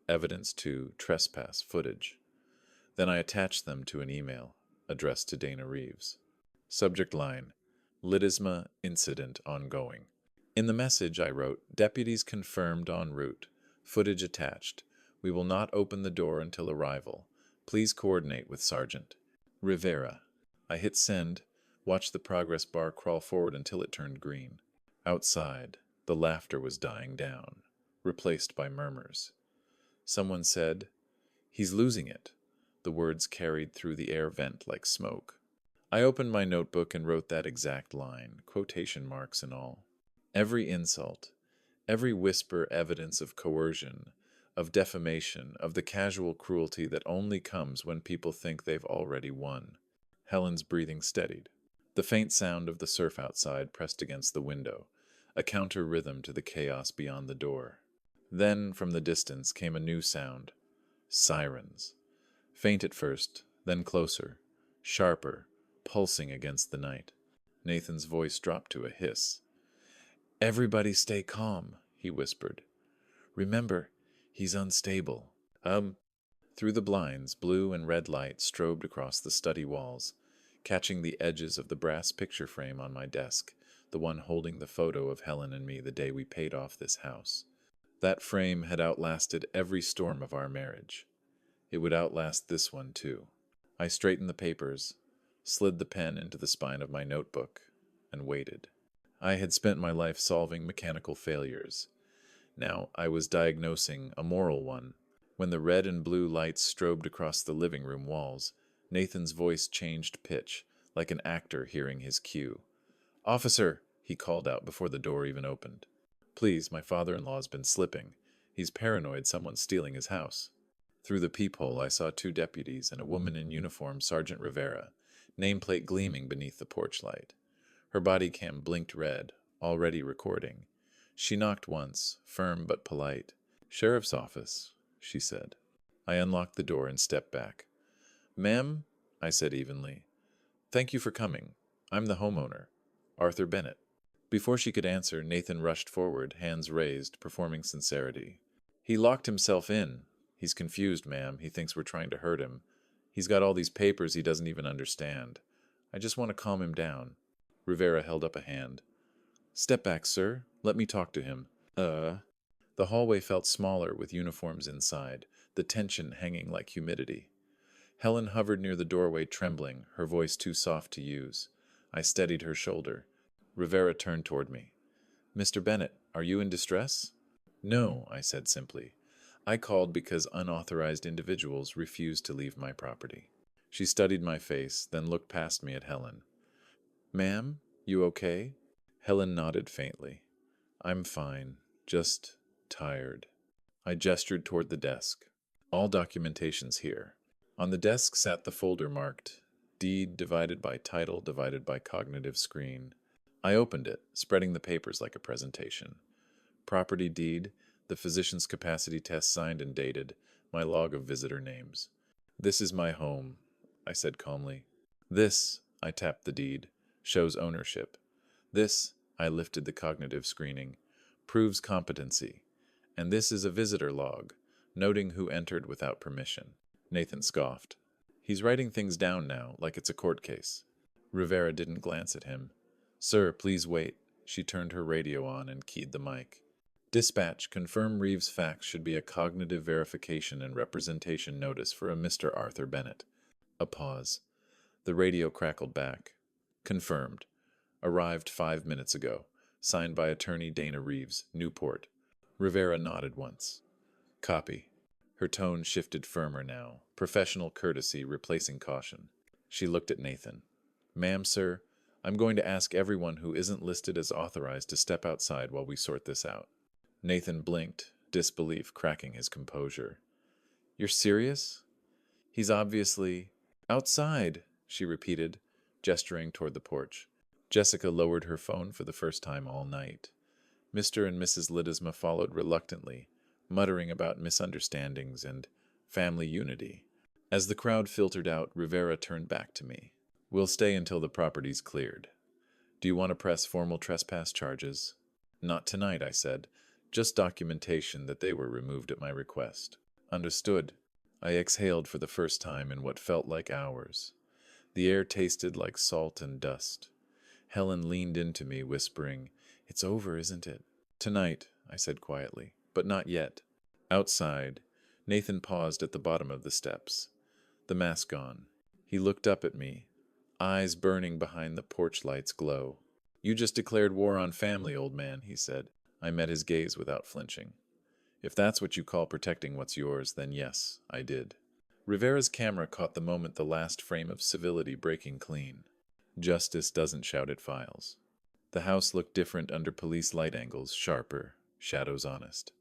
Evidence 2, Trespass footage. Then I attached them to an email addressed to Dana Reeves. Subject line, Lidisma incident ongoing. In the message I wrote, deputies confirmed en route. Footage attached. We will not open the door until arrival. Please coordinate with Sergeant Rivera. I hit send, watched the progress bar crawl forward until it turned green. Outside, the laughter was dying down, replaced by murmurs. Someone said, "He's losing it." The words carried through the air vent like smoke. I opened my notebook and wrote that exact line, quotation marks and all. Every insult, every whisper evidence of coercion, of defamation, of the casual cruelty that only comes when people think they've already won. Helen's breathing steadied. The faint sound of the surf outside pressed against the window, a counter rhythm to the chaos beyond the door. Then, from the distance, came a new sound. Sirens. Faint at first, then closer, sharper, pulsing against the night. Nathan's voice dropped to a hiss. "Everybody stay calm," he whispered. "Remember, he's unstable." Through the blinds, blue and red light strobed across the study walls, catching the edges of the brass picture frame on my desk, the one holding the photo of Helen and me the day we paid off this house. That frame had outlasted every storm of our marriage. It would outlast this one, too. I straightened the papers, slid the pen into the spine of my notebook, and waited. I had spent my life solving mechanical failures. Now I was diagnosing a moral one. When the red and blue lights strobed across the living room walls, Nathan's voice changed pitch, like an actor hearing his cue. "Officer," he called out before the door even opened. "Please, my father-in-law's been slipping. He's paranoid someone's stealing his house." Through the peephole I saw 2 deputies and a woman in uniform, Sergeant Rivera, nameplate gleaming beneath the porch light. Her body cam blinked red, already recording. She knocked once, firm but polite. "Sheriff's office," she said. I unlocked the door and stepped back. "Ma'am," I said evenly, "thank you for coming. I'm the homeowner, Arthur Bennett." Before she could answer, Nathan rushed forward, hands raised, performing sincerity. "He locked himself in. He's confused, ma'am. He thinks we're trying to hurt him. He's got all these papers he doesn't even understand. I just want to calm him down." Rivera held up a hand. "Step back, sir. Let me talk to him." The hallway felt smaller with uniforms inside, the tension hanging like humidity. Helen hovered near the doorway, trembling, her voice too soft to use. I steadied her shoulder. Rivera turned toward me. "Mr. Bennett, are you in distress?" "No," I said simply. "I called because unauthorized individuals refused to leave my property." She studied my face, then looked past me at Helen. "Ma'am, you okay?" Helen nodded faintly. "I'm fine, just tired." I gestured toward the desk. "All documentation's here." On the desk sat the folder marked Deed divided by Title divided by Cognitive Screen. I opened it, spreading the papers like a presentation. Property deed, the physician's capacity test signed and dated, my log of visitor names. "This is my home," I said calmly. "This," I tapped the deed, "shows ownership. This," I lifted the cognitive screening, "proves competency. And this is a visitor log, noting who entered without permission." Nathan scoffed. "He's writing things down now, like it's a court case." Rivera didn't glance at him. "Sir, please wait." She turned her radio on and keyed the mic. "Dispatch, confirm Reeves' facts should be a cognitive verification and representation notice for a Mr. Arthur Bennett." A pause. The radio crackled back. "Confirmed. Arrived 5 minutes ago. Signed by attorney Dana Reeves, Newport." Rivera nodded once. "Copy." Her tone shifted firmer now, professional courtesy replacing caution. She looked at Nathan. "Ma'am, sir, I'm going to ask everyone who isn't listed as authorized to step outside while we sort this out." Nathan blinked, disbelief cracking his composure. "You're serious? He's obviously—" "Outside," she repeated, gesturing toward the porch. Jessica lowered her phone for the first time all night. Mr. and Mrs. Ledesma followed reluctantly, muttering about misunderstandings and family unity. As the crowd filtered out, Rivera turned back to me. "We'll stay until the property's cleared. Do you want to press formal trespass charges?" "Not tonight," I said. "Just documentation that they were removed at my request." "Understood." I exhaled for the first time in what felt like hours. The air tasted like salt and dust. Helen leaned into me, whispering, "It's over, isn't it?" "Tonight," I said quietly, "but not yet." Outside, Nathan paused at the bottom of the steps, the mask on. He looked up at me, eyes burning behind the porch light's glow. "You just declared war on family, old man," he said. I met his gaze without flinching. "If that's what you call protecting what's yours, then yes, I did." Rivera's camera caught the moment the last frame of civility breaking clean. Justice doesn't shout at files. The house looked different under police light angles, sharper, shadows honest.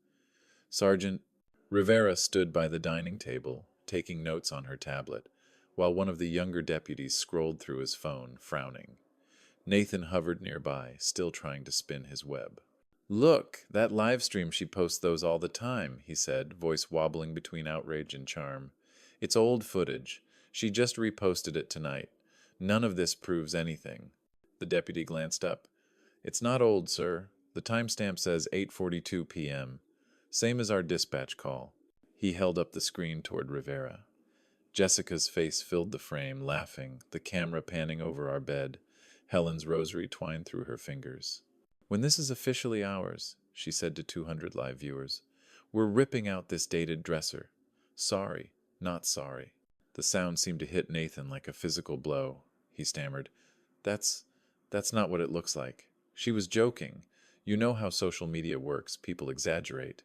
Sergeant Rivera stood by the dining table, taking notes on her tablet, while one of the younger deputies scrolled through his phone, frowning. Nathan hovered nearby, still trying to spin his web. "Look, that live stream, she posts those all the time," he said, voice wobbling between outrage and charm. "It's old footage. She just reposted it tonight. None of this proves anything." The deputy glanced up. "It's not old, sir. The timestamp says 8:42 p.m. Same as our dispatch call." He held up the screen toward Rivera. Jessica's face filled the frame, laughing, the camera panning over our bed, Helen's rosary twined through her fingers. "When this is officially ours," she said to 200 live viewers, "we're ripping out this dated dresser. Sorry, not sorry." The sound seemed to hit Nathan like a physical blow. He stammered, That's not what it looks like. She was joking. You know how social media works. People exaggerate."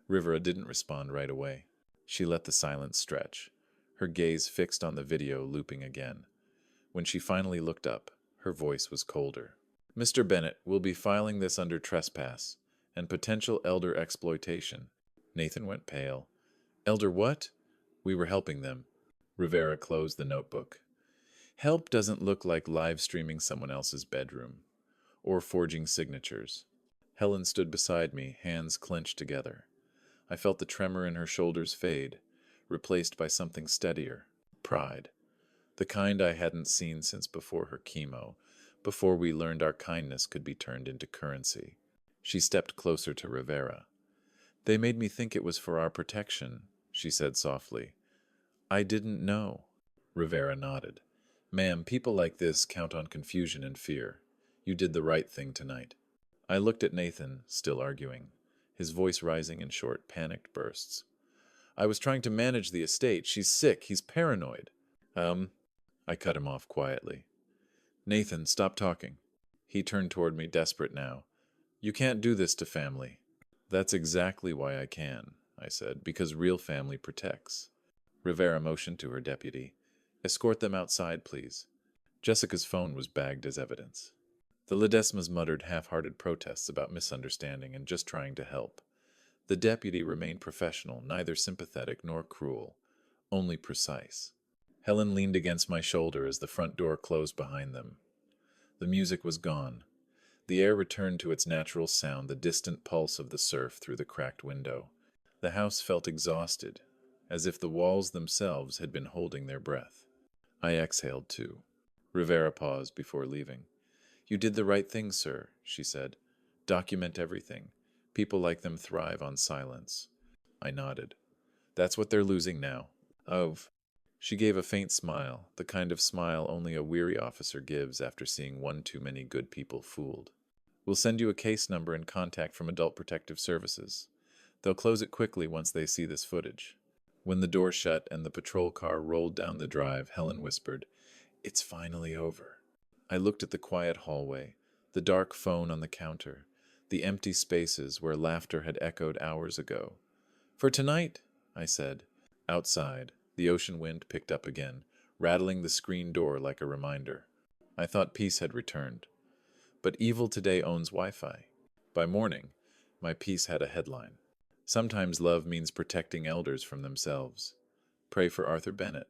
Rivera didn't respond right away. She let the silence stretch, her gaze fixed on the video looping again. When she finally looked up, her voice was colder. "Mr. Bennett, we'll be filing this under trespass and potential elder exploitation." Nathan went pale. "Elder what?" "We were helping them." Rivera closed the notebook. "Help doesn't look like live streaming someone else's bedroom or forging signatures." Helen stood beside me, hands clenched together. I felt the tremor in her shoulders fade, replaced by something steadier, pride. The kind I hadn't seen since before her chemo, before we learned our kindness could be turned into currency. She stepped closer to Rivera. "They made me think it was for our protection," she said softly. "I didn't know." Rivera nodded. "Ma'am, people like this count on confusion and fear. You did the right thing tonight." I looked at Nathan, still arguing, his voice rising in short, panicked bursts. "I was trying to manage the estate. She's sick. He's paranoid." I cut him off quietly. "Nathan, stop talking." He turned toward me, desperate now. "You can't do this to family." "That's exactly why I can," I said, "because real family protects." Rivera motioned to her deputy. "Escort them outside, please." Jessica's phone was bagged as evidence. The Ledesmas muttered half-hearted protests about misunderstanding and just trying to help. The deputy remained professional, neither sympathetic nor cruel, only precise. Helen leaned against my shoulder as the front door closed behind them. The music was gone. The air returned to its natural sound, the distant pulse of the surf through the cracked window. The house felt exhausted, as if the walls themselves had been holding their breath. I exhaled too. Rivera paused before leaving. "You did the right thing, sir," she said. "Document everything. People like them thrive on silence." I nodded. "That's what they're losing now." She gave a faint smile, the kind of smile only a weary officer gives after seeing one too many good people fooled. "We'll send you a case number and contact from Adult Protective Services. They'll close it quickly once they see this footage." When the door shut and the patrol car rolled down the drive, Helen whispered, "It's finally over." I looked at the quiet hallway, the dark phone on the counter, the empty spaces where laughter had echoed hours ago. "For tonight," I said. Outside, the ocean wind picked up again, rattling the screen door like a reminder. I thought peace had returned. But evil today owns Wi-Fi. By morning, my piece had a headline. "Sometimes love means protecting elders from themselves. Pray for Arthur Bennett."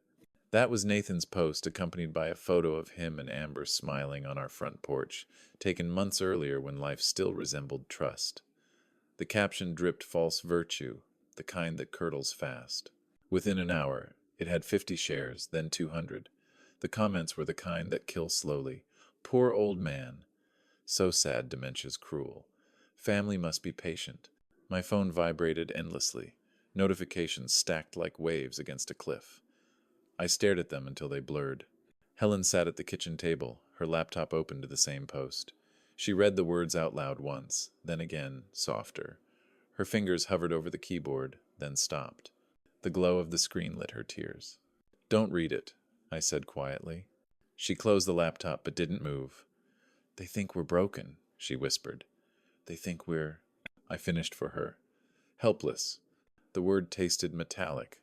That was Nathan's post, accompanied by a photo of him and Amber smiling on our front porch, taken months earlier when life still resembled trust. The caption dripped false virtue, the kind that curdles fast. Within an hour, it had 50 shares, then 200. The comments were the kind that kill slowly. Poor old man. So sad dementia's cruel. Family must be patient. My phone vibrated endlessly. Notifications stacked like waves against a cliff. I stared at them until they blurred. Helen sat at the kitchen table, her laptop open to the same post. She read the words out loud once, then again, softer. Her fingers hovered over the keyboard, then stopped. The glow of the screen lit her tears. "Don't read it," I said quietly. She closed the laptop but didn't move. "They think we're broken," she whispered. "They think we're—" I finished for her. "Helpless." The word tasted metallic,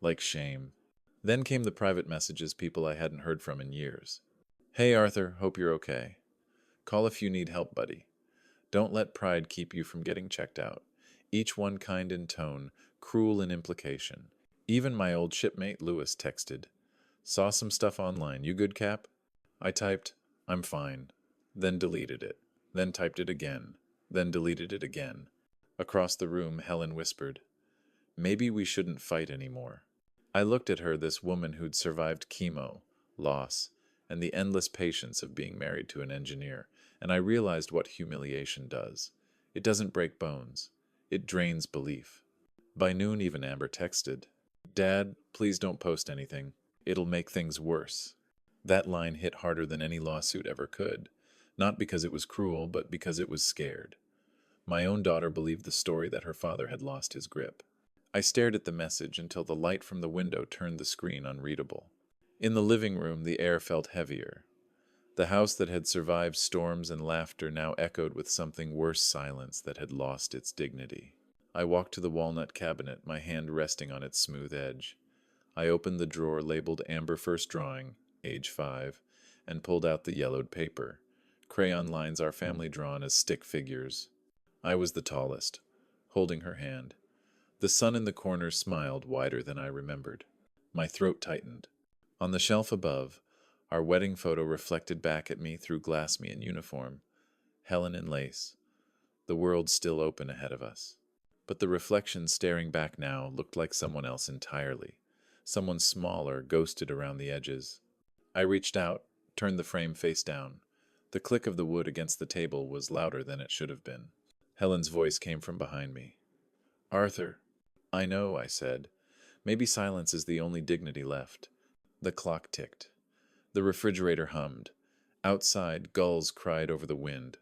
like shame. Then came the private messages, people I hadn't heard from in years. "Hey Arthur, hope you're okay. Call if you need help, buddy. Don't let pride keep you from getting checked out." Each one kind in tone, cruel in implication. Even my old shipmate Lewis texted, "Saw some stuff online, you good, Cap?" I typed, "I'm fine," then deleted it, then typed it again, then deleted it again. Across the room, Helen whispered, "Maybe we shouldn't fight anymore." I looked at her, this woman who'd survived chemo, loss, and the endless patience of being married to an engineer, and I realized what humiliation does. It doesn't break bones. It drains belief. By noon, even Amber texted, "Dad, please don't post anything. It'll make things worse." That line hit harder than any lawsuit ever could, not because it was cruel, but because it was scared. My own daughter believed the story that her father had lost his grip. I stared at the message until the light from the window turned the screen unreadable. In the living room, the air felt heavier. The house that had survived storms and laughter now echoed with something worse, silence that had lost its dignity. I walked to the walnut cabinet, my hand resting on its smooth edge. I opened the drawer labeled Amber First Drawing, age 5, and pulled out the yellowed paper. Crayon lines our family drawn as stick figures. I was the tallest, holding her hand. The sun in the corner smiled wider than I remembered. My throat tightened. On the shelf above, our wedding photo reflected back at me through glass me in uniform. Helen in lace. The world still open ahead of us. But the reflection staring back now looked like someone else entirely. Someone smaller, ghosted around the edges. I reached out, turned the frame face down. The click of the wood against the table was louder than it should have been. Helen's voice came from behind me. "Arthur." "I know," I said. Maybe silence is the only dignity left. The clock ticked. The refrigerator hummed. Outside, gulls cried over the wind.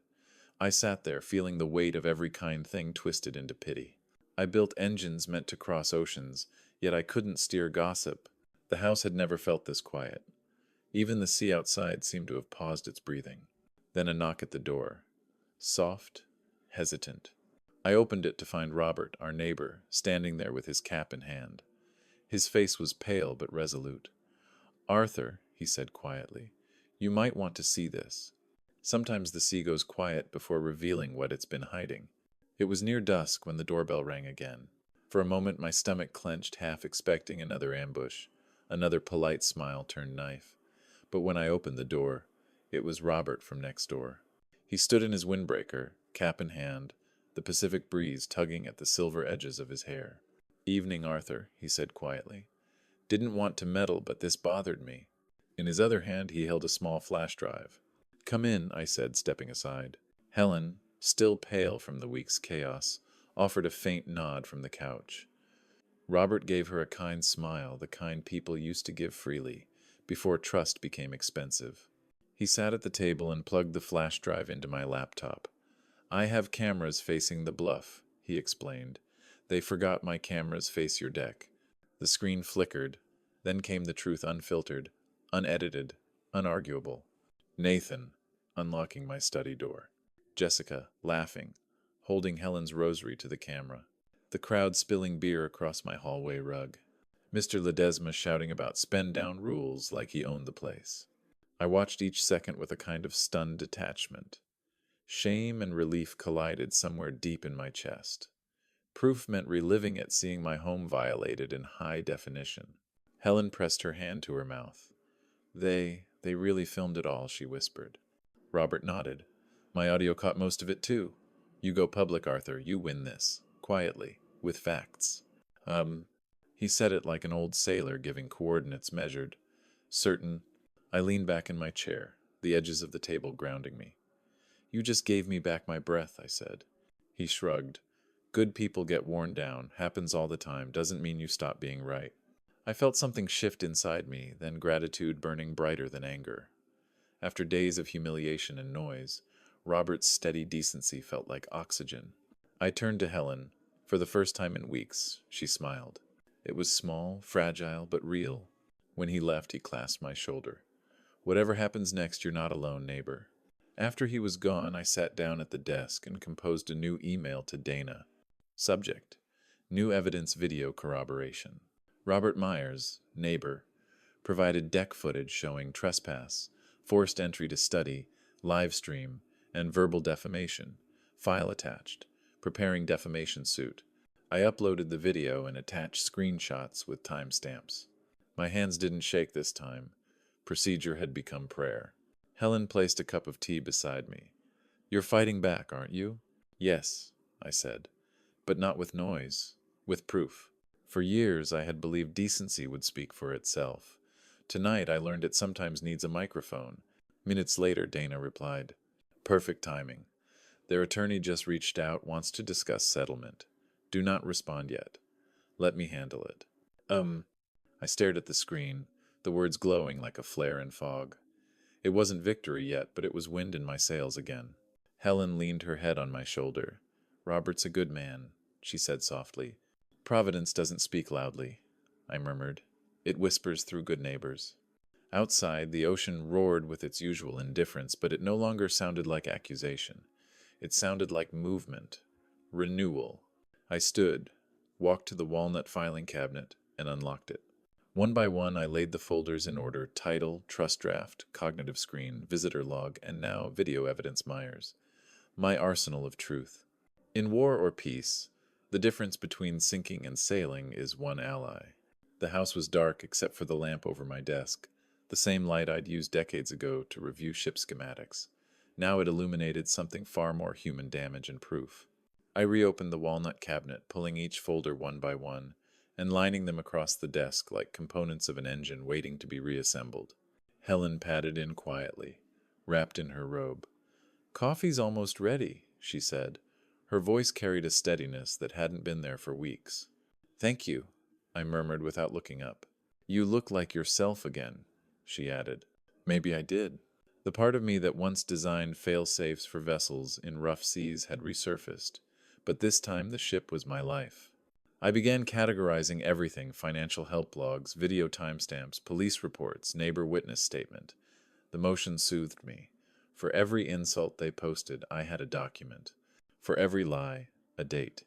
I sat there, feeling the weight of every kind thing twisted into pity. I built engines meant to cross oceans, yet I couldn't steer gossip. The house had never felt this quiet. Even the sea outside seemed to have paused its breathing. Then a knock at the door. Soft, hesitant. I opened it to find Robert, our neighbor, standing there with his cap in hand. His face was pale but resolute. "Arthur," he said quietly, "you might want to see this." Sometimes the sea goes quiet before revealing what it's been hiding. It was near dusk when the doorbell rang again. For a moment my stomach clenched, half expecting another ambush. Another polite smile turned knife. But when I opened the door, it was Robert from next door. He stood in his windbreaker, cap in hand, the Pacific breeze tugging at the silver edges of his hair. "Evening, Arthur," he said quietly. "Didn't want to meddle, but this bothered me." In his other hand he held a small flash drive. "Come in," I said, stepping aside. Helen, still pale from the week's chaos, offered a faint nod from the couch. Robert gave her a kind smile, the kind people used to give freely, before trust became expensive. He sat at the table and plugged the flash drive into my laptop. "I have cameras facing the bluff," he explained. "They forgot my cameras face your deck." The screen flickered. Then came the truth unfiltered, unedited, unarguable. Nathan, unlocking my study door. Jessica, laughing, holding Helen's rosary to the camera. The crowd spilling beer across my hallway rug. Mr. Ledesma shouting about spend down rules like he owned the place. I watched each second with a kind of stunned detachment. Shame and relief collided somewhere deep in my chest. Proof meant reliving it, seeing my home violated in high definition. Helen pressed her hand to her mouth. They really filmed it all, she whispered. Robert nodded. My audio caught most of it too. You go public, Arthur. You win this. Quietly. With facts. He said it like an old sailor giving coordinates measured. Certain. I leaned back in my chair, the edges of the table grounding me. You just gave me back my breath, I said. He shrugged. Good people get worn down. Happens all the time. Doesn't mean you stop being right. I felt something shift inside me, then gratitude burning brighter than anger. After days of humiliation and noise, Robert's steady decency felt like oxygen. I turned to Helen. For the first time in weeks, she smiled. It was small, fragile, but real. When he left, he clasped my shoulder. Whatever happens next, you're not alone, neighbor. After he was gone, I sat down at the desk and composed a new email to Dana. Subject: New evidence video corroboration. Robert Myers, neighbor, provided deck footage showing trespass, forced entry to study, live stream, and verbal defamation. File attached. Preparing defamation suit. I uploaded the video and attached screenshots with timestamps. My hands didn't shake this time. Procedure had become prayer. Helen placed a cup of tea beside me. You're fighting back, aren't you? Yes, I said. But not with noise. With proof. For years I had believed decency would speak for itself. Tonight I learned it sometimes needs a microphone. Minutes later, Dana replied. Perfect timing. Their attorney just reached out, wants to discuss settlement. Do not respond yet. Let me handle it. I stared at the screen, the words glowing like a flare in fog. It wasn't victory yet, but it was wind in my sails again. Helen leaned her head on my shoulder. Robert's a good man, she said softly. Providence doesn't speak loudly, I murmured. It whispers through good neighbors. Outside, the ocean roared with its usual indifference, but it no longer sounded like accusation. It sounded like movement. Renewal. I stood, walked to the walnut filing cabinet, and unlocked it. One by one, I laid the folders in order: title, trust draft, cognitive screen, visitor log, and now video evidence Myers. My arsenal of truth. In war or peace, the difference between sinking and sailing is one ally. The house was dark except for the lamp over my desk, the same light I'd used decades ago to review ship schematics. Now it illuminated something far more human damage and proof. I reopened the walnut cabinet, pulling each folder one by one, and lining them across the desk like components of an engine waiting to be reassembled. Helen padded in quietly, wrapped in her robe. Coffee's almost ready, she said. Her voice carried a steadiness that hadn't been there for weeks. Thank you, I murmured without looking up. You look like yourself again, she added. Maybe I did. The part of me that once designed fail-safes for vessels in rough seas had resurfaced, but this time the ship was my life. I began categorizing everything: financial help logs, video timestamps, police reports, neighbor witness statement. The motion soothed me. For every insult they posted, I had a document. For every lie, a date.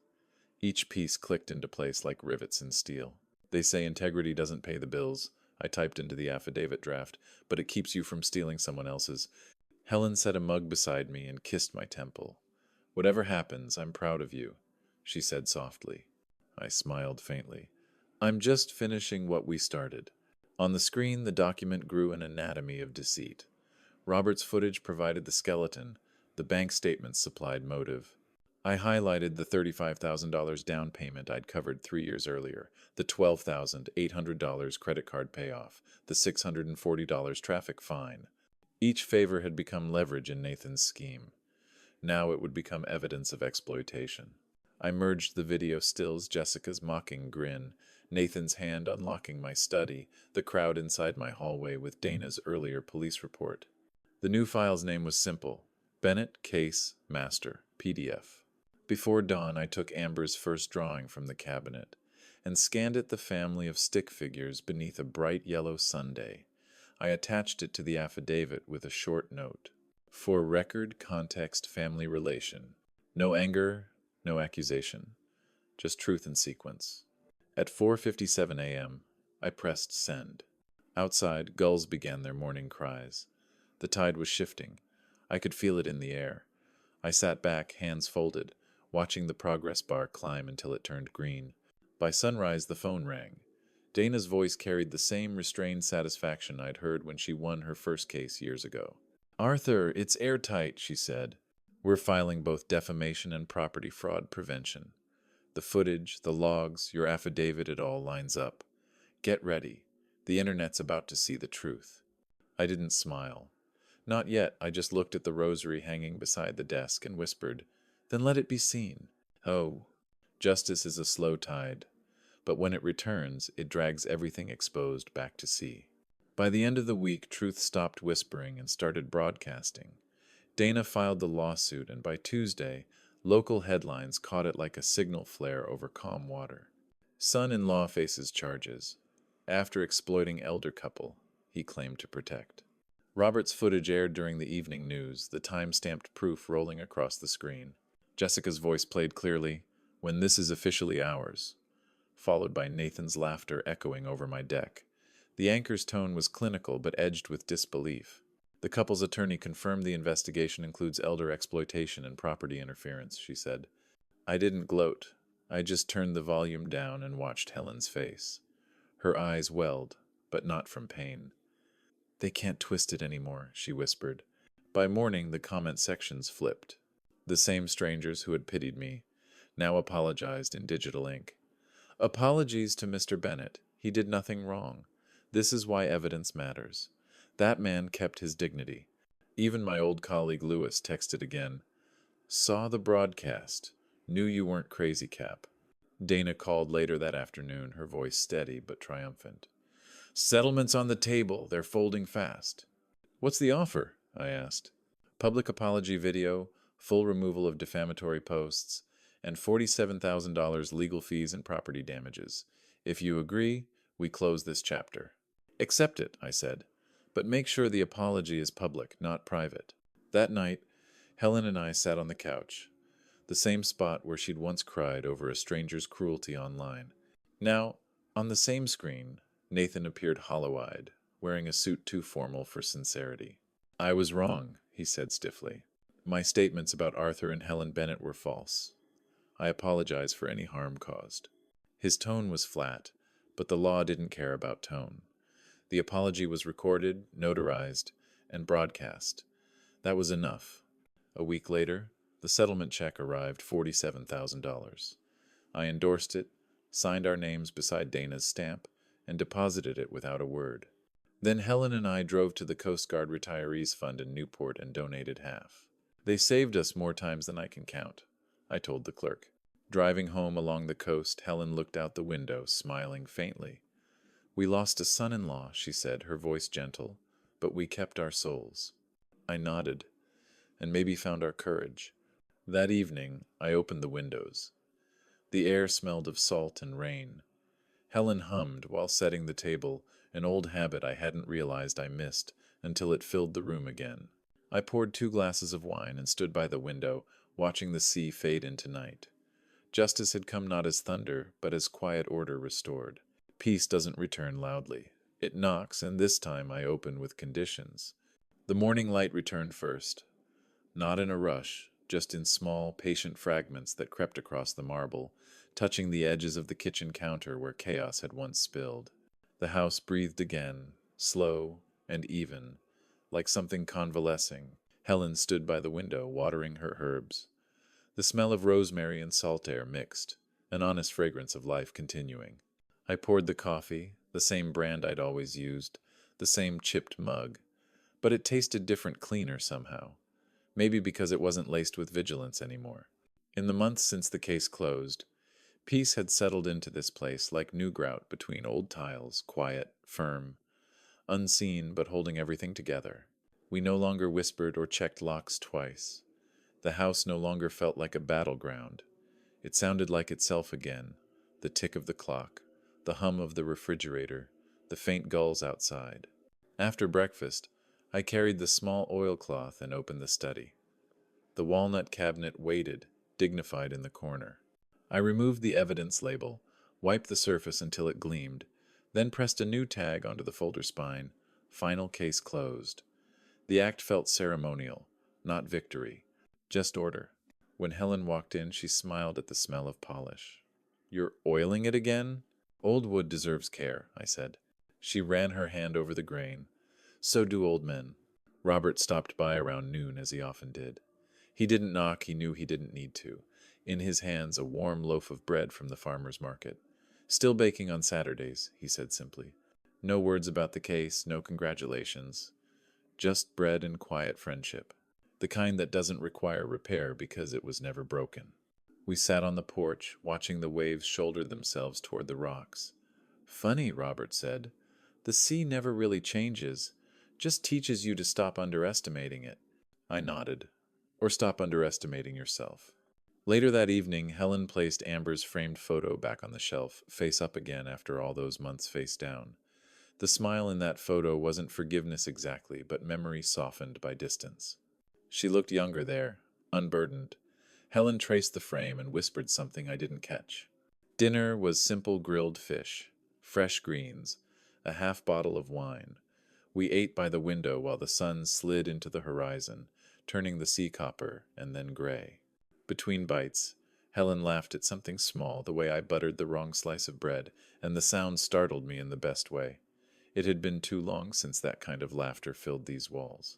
Each piece clicked into place like rivets in steel. They say integrity doesn't pay the bills, I typed into the affidavit draft, but it keeps you from stealing someone else's. Helen set a mug beside me and kissed my temple. Whatever happens, I'm proud of you, she said softly. I smiled faintly. I'm just finishing what we started. On the screen, the document grew an anatomy of deceit. Robert's footage provided the skeleton. The bank statements supplied motive. I highlighted the $35,000 down payment I'd covered 3 years earlier, the $12,800 credit card payoff, the $640 traffic fine. Each favor had become leverage in Nathan's scheme. Now it would become evidence of exploitation. I merged the video stills, Jessica's mocking grin, Nathan's hand unlocking my study, the crowd inside my hallway with Dana's earlier police report. The new file's name was simple: Bennett Case Master, PDF. Before dawn, I took Amber's first drawing from the cabinet and scanned it, the family of stick figures beneath a bright yellow sundae. I attached it to the affidavit with a short note. For record, context, family relation. No anger, no accusation. Just truth in sequence. At 4:57 a.m., I pressed send. Outside, gulls began their morning cries. The tide was shifting. I could feel it in the air. I sat back, hands folded, watching the progress bar climb until it turned green. By sunrise, the phone rang. Dana's voice carried the same restrained satisfaction I'd heard when she won her first case years ago. "Arthur, it's airtight," she said. "We're filing both defamation and property fraud prevention. The footage, the logs, your affidavit, it all lines up. Get ready. The internet's about to see the truth." I didn't smile. Not yet. I just looked at the rosary hanging beside the desk and whispered, "Then let it be seen." Oh, justice is a slow tide, but when it returns, it drags everything exposed back to sea. By the end of the week, truth stopped whispering and started broadcasting. Dana filed the lawsuit, and by Tuesday, local headlines caught it like a signal flare over calm water. Son-in-law faces charges. After exploiting elder couple he claimed to protect. Robert's footage aired during the evening news, the time-stamped proof rolling across the screen. Jessica's voice played clearly, "When this is officially ours," followed by Nathan's laughter echoing over my deck. The anchor's tone was clinical but edged with disbelief. "The couple's attorney confirmed the investigation includes elder exploitation and property interference," she said. I didn't gloat. I just turned the volume down and watched Helen's face. Her eyes welled, but not from pain. "They can't twist it anymore," she whispered. By morning, the comment sections flipped. The same strangers who had pitied me now apologized in digital ink. "Apologies to Mr. Bennett. He did nothing wrong. This is why evidence matters. That man kept his dignity." Even my old colleague Lewis texted again. "Saw the broadcast. Knew you weren't crazy, Cap." Dana called later that afternoon, her voice steady but triumphant. "Settlement's on the table. They're folding fast." "What's the offer?" I asked. "Public apology video, full removal of defamatory posts, and $47,000 legal fees and property damages. If you agree, we close this chapter." "Accept it," I said. "But make sure the apology is public, not private." That night, Helen and I sat on the couch, the same spot where she'd once cried over a stranger's cruelty online. Now, on the same screen, Nathan appeared hollow-eyed, wearing a suit too formal for sincerity. "I was wrong," he said stiffly. "My statements about Arthur and Helen Bennett were false. I apologize for any harm caused." His tone was flat, but the law didn't care about tone. The apology was recorded, notarized, and broadcast. That was enough. A week later, the settlement check arrived, $47,000. I endorsed it, signed our names beside Dana's stamp, and deposited it without a word. Then Helen and I drove to the Coast Guard Retirees Fund in Newport and donated half. "They saved us more times than I can count," I told the clerk. Driving home along the coast, Helen looked out the window, smiling faintly. "We lost a son-in-law," she said, her voice gentle, "but we kept our souls." I nodded, and maybe found our courage. That evening, I opened the windows. The air smelled of salt and rain. Helen hummed while setting the table, an old habit I hadn't realized I missed until it filled the room again. I poured 2 glasses of wine and stood by the window, watching the sea fade into night. Justice had come not as thunder, but as quiet order restored. Peace doesn't return loudly. It knocks, and this time I open with conditions. The morning light returned first. Not in a rush, just in small, patient fragments that crept across the marble, touching the edges of the kitchen counter where chaos had once spilled. The house breathed again, slow and even, like something convalescing. Helen stood by the window, watering her herbs. The smell of rosemary and salt air mixed, an honest fragrance of life continuing. I poured the coffee, the same brand I'd always used, the same chipped mug, but it tasted different, cleaner somehow. Maybe because it wasn't laced with vigilance anymore. In the months since the case closed, peace had settled into this place like new grout between old tiles, quiet, firm, unseen but holding everything together. We no longer whispered or checked locks twice. The house no longer felt like a battleground. It sounded like itself again, the tick of the clock, the hum of the refrigerator, the faint gulls outside. After breakfast, I carried the small oilcloth and opened the study. The walnut cabinet waited, dignified in the corner. I removed the evidence label, wiped the surface until it gleamed, then pressed a new tag onto the folder spine, "Final case closed." The act felt ceremonial, not victory, just order. When Helen walked in, she smiled at the smell of polish. "You're oiling it again?" Old wood deserves care, I said. She ran her hand over the grain. So do old men. Robert stopped by around noon, as he often did. He didn't knock, he knew he didn't need to. In his hands, a warm loaf of bread from the farmer's market. Still baking on Saturdays, he said simply. No words about the case, no congratulations. Just bread and quiet friendship. The kind that doesn't require repair because it was never broken. We sat on the porch, watching the waves shoulder themselves toward the rocks. Funny, Robert said. The sea never really changes, just teaches you to stop underestimating it. I nodded. Or stop underestimating yourself. Later that evening, Helen placed Amber's framed photo back on the shelf, face up again after all those months face down. The smile in that photo wasn't forgiveness exactly, but memory softened by distance. She looked younger there, unburdened. Helen traced the frame and whispered something I didn't catch. Dinner was simple grilled fish, fresh greens, a half bottle of wine. We ate by the window while the sun slid into the horizon, turning the sea copper and then gray. Between bites, Helen laughed at something small, the way I buttered the wrong slice of bread, and the sound startled me in the best way. It had been too long since that kind of laughter filled these walls.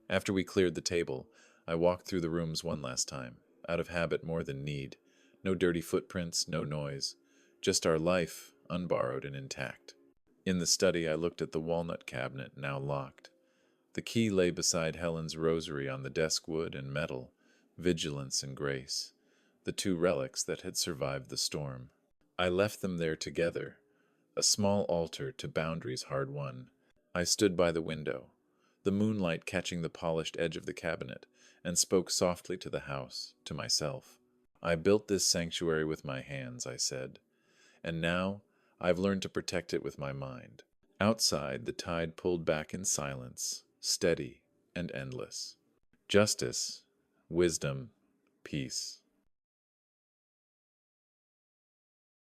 After we cleared the table, I walked through the rooms one last time, out of habit more than need. No dirty footprints, no noise. Just our life, unborrowed and intact. In the study, I looked at the walnut cabinet, now locked. The key lay beside Helen's rosary on the desk wood and metal, vigilance and grace, the two relics that had survived the storm. I left them there together, a small altar to boundaries hard won. I stood by the window, the moonlight catching the polished edge of the cabinet, and spoke softly to the house, to myself. I built this sanctuary with my hands, I said, and now I've learned to protect it with my mind. Outside, the tide pulled back in silence, steady and endless. Justice, wisdom, peace.